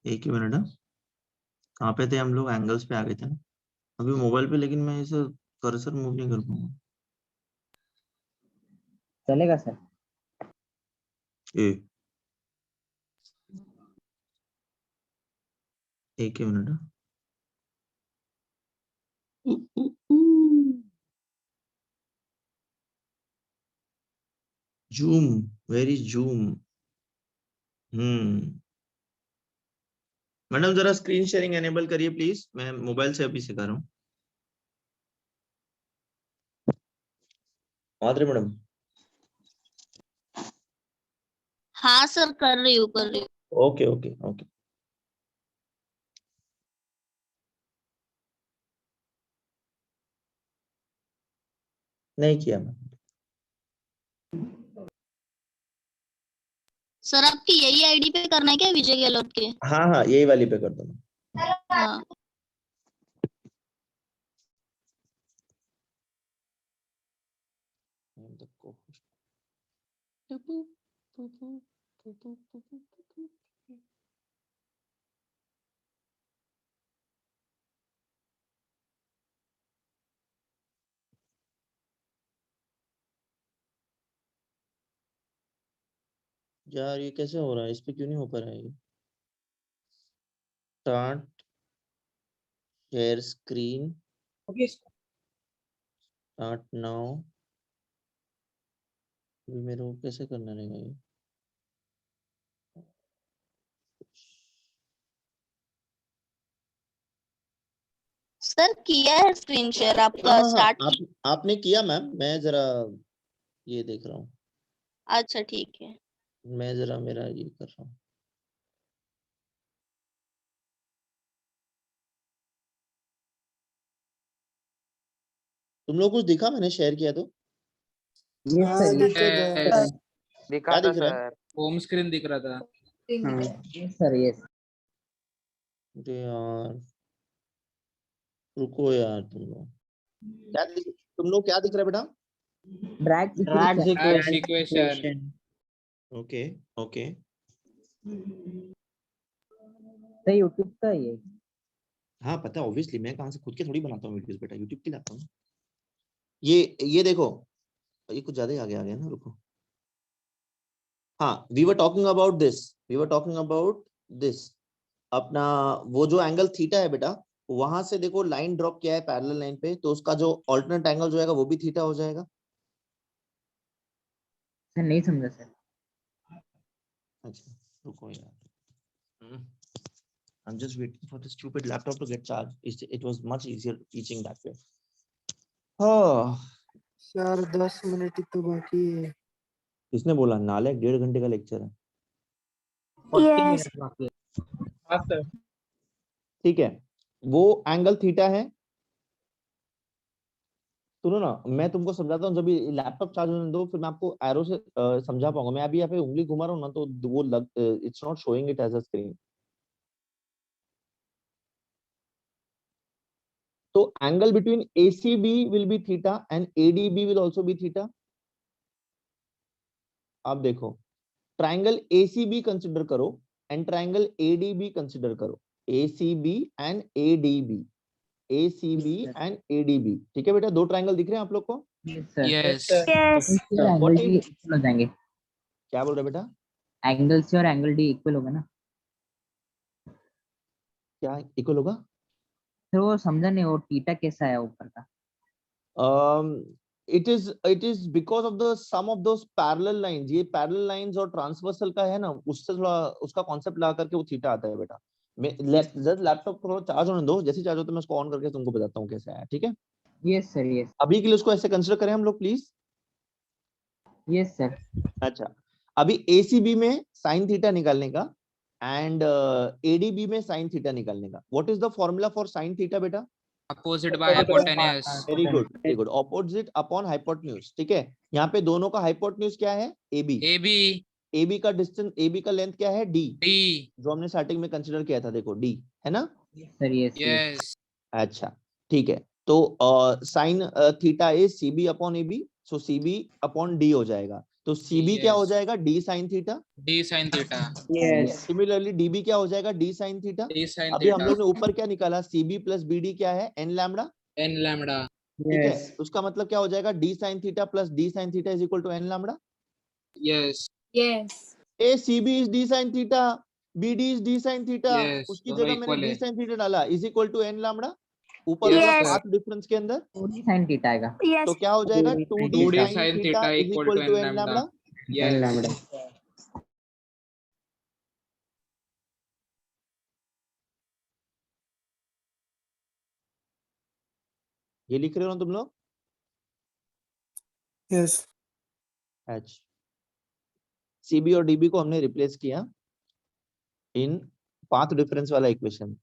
S1: एक ही मिनट। कहाँ पे थे हम लोग? एंगल्स पे आ गए थे ना अभी मोबाइल पे, लेकिन मैं इसे कर्सर मूव नहीं कर पाऊंगा।
S2: चलेगा सर।
S1: एक ही minute. Zoom, where is Zoom? Madam जरा स्क्रीन शेयरिंग एनेबल करिए प्लीज, मैं मोबाइल से अभी सिखा रहा हूँ। माधुरी मैडम,
S7: हाँ सर, कर रही हूँ।
S1: Okay okay okay. नहीं किया मैं।
S7: सर आपकी यही आईडी पे करना है क्या, विजय गहलोत के?
S1: हाँ हाँ, यही वाली पे कर दो मैं।
S7: हाँ।
S1: यार ये कैसे हो रहा है, इस पे क्यों नहीं हो पा रहा है ये? Start share screen, start now. मेरे को कैसे करना रहेगा ये?
S7: सर किया है स्क्रीन शेयर आपका,
S1: हाँ हाँ
S7: स्टार्ट
S1: हाँ, आपने किया मैम, मैं जरा ये देख रहा हूँ।
S7: अच्छा ठीक है।
S1: मैं जरा मेरा ये कर रहा हूँ। तुम लोग कुछ दिखा मैंने शेयर किया तो?
S2: यस सर,
S3: Yes,
S6: दिखा
S1: क्या
S6: था
S1: दिख रहा है?
S6: सर।
S3: होम स्क्रीन दिख रहा था।
S2: Yes sir, yes.
S1: अरे यार रुको यार, तुम लोग क्या दिख रहा है बेटा?
S2: Drag
S3: Drag
S2: equation.
S3: equation.
S1: Okay okay.
S2: Sir YouTube का ये।
S1: हाँ पता है, ऑब्वियसली मैं कहाँ से खुद के थोड़ी बनाता हूँ वीडियोस बेटा, यूट्यूब के लाता हूँ। ये देखो, ये कुछ ज्यादा ही आगे आ गया ना, रुको। हाँ, we were talking about this. अपना वो जो एंगल थीटा है बेटा, वहां से देखो लाइन ड्रॉप किया है पैरेलल लाइन पे, तो उसका जो ऑल्टरनेट एंगल जो आएगा वो भी थीटा हो जाएगा।
S2: सर नहीं समझा सर।
S1: अच्छा रुको यार, I'm just waiting for the stupid laptop to get charged. It was much easier teaching that way. Oh,
S8: sir 10 minute ही तो बाकी है।
S1: किसने बोला? नाले 1.5 घंटे का लेक्चर है।
S2: 40
S4: Yes.
S2: मिनट बाकी है।
S5: हाँ सर।
S1: ठीक है, वो एंगल थीटा है। सुनो ना, मैं तुमको समझाता हूँ, जब ये लैपटॉप चार्ज होने दो फिर मैं आपको एरो से समझा पाऊंगा। मैं अभी यहाँ पे उंगली घुमा रहा हूँ ना, तो वो it's not showing it as a screen. तो angle between ACB will be theta and ADB will also be theta. आप देखो, ट्राइंगल ACB कंसिडर करो एंड ट्राइंगल ADB कंसिडर करो। ACB and ADB, ACB and ADB। ठीक है बेटा, दो triangle दिख रहे हैं आप लोग को?
S2: Yes sir.
S3: Yes.
S4: Yes.
S2: Angle D equal हो जाएंगे।
S1: क्या बोल रहे बेटा?
S2: एंगल सी और एंगल डी इक्वल होगा ना?
S1: क्या इक्वल होगा?
S2: सर वो समझा नहीं, वो थीटा कैसा है ऊपर का?
S1: it is because of the sum of those parallel lines। ये parallel lines और transversal का है ना, उससे थोड़ा उसका कॉन्सेप्ट लगा करके वो थीटा आता है बेटा। मैं जस्ट लैपटॉप थोड़ा चार्ज होने दो, जैसे चार्ज होता है मैं उसको ऑन करके तुमको बताता हूँ कैसे आया। ठीक है,
S2: यस सर, यस।
S1: अभी के लिए उसको ऐसे कंसिडर करें हम लोग प्लीज।
S2: Yes sir.
S1: अच्छा, अभी ACB में साइन थीटा निकालने का एंड ADB में साइन थीटा निकालने का, what is the formula for sine theta बेटा?
S3: Opposite by hypotenuse.
S1: Very good, opposite upon hypotenuse. ठीक है, यहाँ पे दोनों का हाइपोटेन्यूज क्या है? AB।
S3: AB
S1: का डिस्टेंस, AB का लेंथ क्या है? D,
S3: D.
S1: जो हमने स्टार्टिंग में कंसीडर किया था, देखो D है ना?
S2: Sir yes.
S3: Yes.
S1: अच्छा ठीक है, तो sine theta is CB upon AB, so CB upon D हो जाएगा। तो CB क्या हो
S3: Yes.
S1: जाएगा? D sin theta.
S3: D sin theta.
S2: Yes.
S1: Similarly DB क्या हो जाएगा? D sin theta.
S3: D sin
S1: अभी हम
S3: theta.
S1: लोग ने ऊपर क्या निकाला? CB प्लस BD क्या है? n lambda.
S3: N lambda.
S1: ठीक है,
S2: यस।
S1: उसका मतलब क्या हो जाएगा? D sin theta plus D sin theta is equal to n lambda.
S3: Yes.
S4: Yes.
S1: ACB is D sin theta, BD is D sin theta,
S3: Yes.
S1: उसकी
S3: दोनों
S1: जगह मैंने
S3: equal
S1: D
S3: है.
S1: sin थीटा डाला, is equal to n lambda. ऊपर
S3: Yes,
S1: वाला
S3: sir.
S1: Path difference के अंदर
S2: 2d sin थीटा आएगा।
S4: Yes.
S1: तो क्या हो जाएगा? 2D
S3: 2D
S1: sin
S3: sin
S1: theta
S3: theta
S1: is
S3: equal
S1: equal
S3: to
S1: to
S3: n
S1: n
S3: lambda.
S1: Lambda.
S2: n
S3: Yes.
S2: Lambda.
S1: ये लिख रहे हो ना तुम लोग?
S8: यस।
S1: अच्छा, सीबी और डीबी को हमने रिप्लेस किया इन पाथ डिफरेंस वाला इक्वेशन,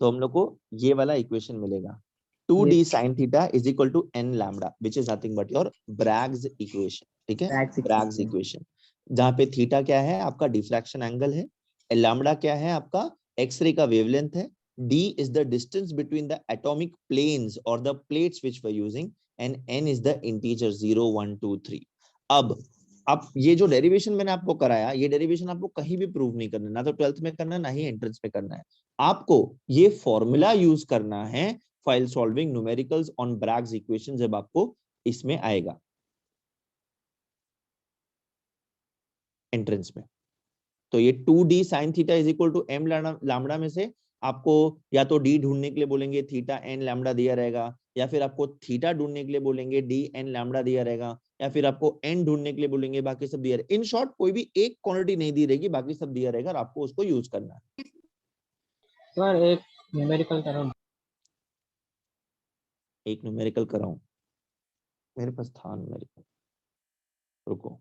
S1: तो हम लोग को ये वाला इक्वेशन मिलेगा 2d sin theta is equal to n lambda which is nothing but your Bragg's equation. ठीक है, Bragg's equation, जहाँ पे थीटा क्या है आपका डिफ्रैक्शन एंगल है, लैम्बडा क्या है आपका एक्सरे का वेवलेंथ है, d is the distance between the atomic planes or the plates which we're using, and n is the integer 0 1 2 3. अब ये जो डेरिवेशन मैंने आपको कराया, ये डेरिवेशन आपको कहीं भी प्रूव नहीं करना, ना तो 12th में करना, ना ही एंट्रेंस में करना है। आपको ये फॉर्मूला यूज करना है file solving numericals on Bragg's equation, जब आपको इसमें आएगा एंट्रेंस में। तो ये 2d sin theta is equal to m lambda में से आपको या तो d ढूंढने के लिए बोलेंगे थीटा n लैम्बडा दिया रहेगा, या फिर आपको थीटा ढूंढने के लिए बोलेंगे d n लैम्बडा दिया रहेगा, या फिर आपको n ढूंढने के लिए बोलेंगे, बाकी सब दिया रहेगा। इन शॉर्ट कोई भी एक क्वांटिटी नहीं दी रहेगी, बाकी सब दिया रहेगा और आपको उसको यूज करना है।
S5: सर एक न्यूमेरिकल करो।
S1: एक न्यूमेरिकल कराऊं, मेरे पास था न्यूमेरिकल, रुको।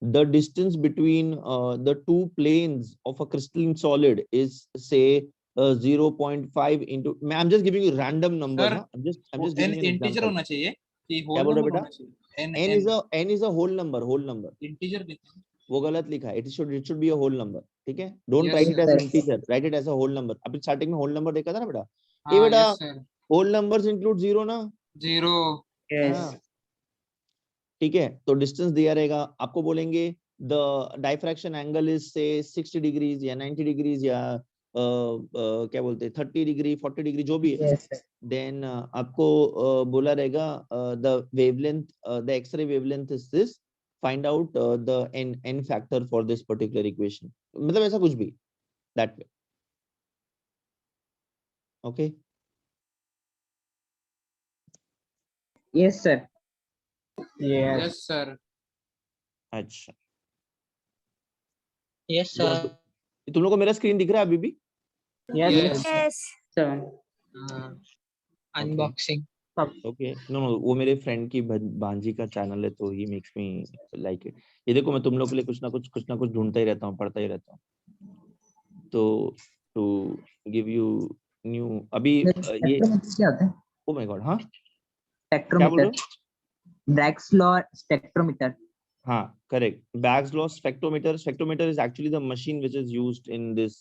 S1: The distance between the two planes of a crystalline solid is say 0.5 into, I'm just giving you random number.
S3: Sir,
S1: I'm just giving you an
S3: integer
S1: example.
S3: होना चाहिए कि whole
S1: क्या बोल रहे
S3: नंबर
S1: बेटा?
S3: होना चाहिए।
S1: n is a whole number,
S3: integer कितना?
S1: वो गलत लिखा है, it should be a whole number, ठीक है? Don't
S3: Yes,
S1: write it as
S2: sir.
S1: integer, write it as a whole number. अभी स्टार्टिंग में whole number देखा था ना बेटा? ये
S3: हाँ,
S1: बेटा
S3: yes sir,
S1: whole numbers include zero ना?
S3: 0,
S1: हाँ, ठीक है। तो डिस्टेंस दिया रहेगा, आपको बोलेंगे द डाइफ्रैक्शन एंगल इज से 60 डिग्रीज या 90 डिग्रीज या क्या बोलते हैं 30 डिग्री 40 डिग्री जो भी है। देन आपको बोला रहेगा the wavelength, the X ray wavelength is this, find out the n factor for this particular equation, मतलब ऐसा कुछ भी that way. Okay,
S2: yes sir.
S3: yes sir,
S1: अच्छा
S5: यस
S1: तो
S5: सर।
S1: तुम लोग को मेरा स्क्रीन दिख रहा है अभी भी?
S3: yes,
S4: Yes.
S5: Unboxing.
S1: Okay, no no, वो मेरे फ्रेंड की भांजी का चैनल है, तो ही मेक्स मी लाइक इट। ये देखो, मैं तुम लोग के लिए कुछ ना कुछ ढूंढता ही रहता हूँ, पढ़ता ही रहता हूँ। तो टू गिव यू न्यू अभी ये
S2: क्या होता है?
S1: ओ माय गॉड, हाँ क्या बोल रहे
S2: स्पेक्ट्रोमीटर,
S1: हो?
S2: Bragg's law spectrometer.
S1: हाँ, correct, Bragg's law spectrometer. Spectrometer is actually the machine which is used in this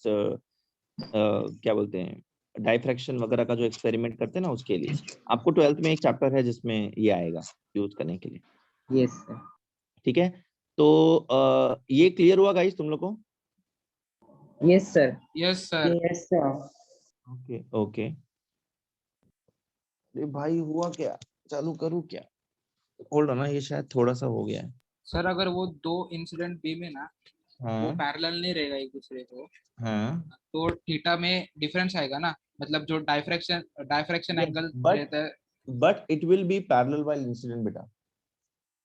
S1: क्या बोलते हैं डाइफ्रैक्शन वगैरह का जो एक्सपेरिमेंट करते हैं ना, उसके लिए। आपको 12th में एक चैप्टर है जिसमें ये आएगा यूज करने के लिए।
S2: Yes sir.
S1: ठीक है, तो ये क्लियर हुआ गाइस तुम लोग को?
S2: Yes sir.
S3: yes sir,
S2: yes sir.
S1: Okay okay. अरे भाई हुआ क्या, चालू करूँ क्या? होल्ड ऑन ना, ये शायद थोड़ा सा हो गया है।
S3: सर अगर वो दो इंसिडेंट बीम है ना, वो
S1: हाँ
S3: पैरेलल नहीं रहेगा एक दूसरे को,
S1: हाँ,
S3: तो थीटा में डिफरेंस आएगा ना, मतलब जो डाइफ्रैक्शन एंगल रहता है।
S1: But it will be parallel while incident बेटा,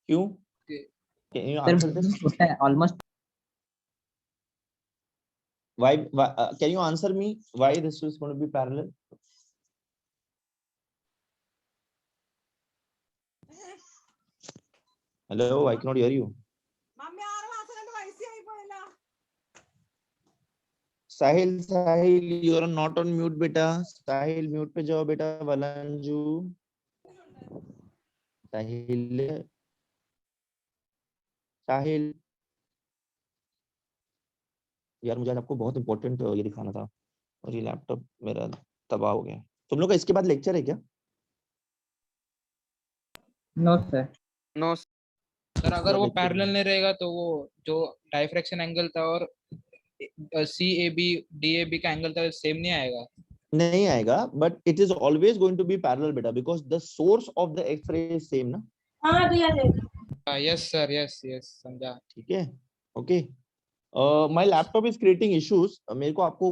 S1: क्यों? Can you answer this?
S2: होता है almost.
S1: Why can you answer me why this is going to be parallel? Hello, I cannot hear you. Sahil, you are not on mute beta. Sahil mute पे जाओ बेटा। वलंजू, साहिल यार, मुझे आज आपको बहुत इंपॉर्टेंट ये दिखाना था और ये लैपटॉप मेरा तबाह हो गया। तुम लोग का इसके बाद लेक्चर है क्या?
S2: No sir.
S6: नो
S3: सर अगर वो पैरेलल नहीं रहेगा तो वो जो डाइफ्रैक्शन एंगल था और CAB DAB का एंगल था सेम नहीं आएगा।
S1: नहीं आएगा, but it is always going to be parallel बेटा, because the source of the x-ray is same ना।
S3: यस सर, यस यस, समझा।
S1: ठीक है, okay. My laptop is creating issues, मेरे को आपको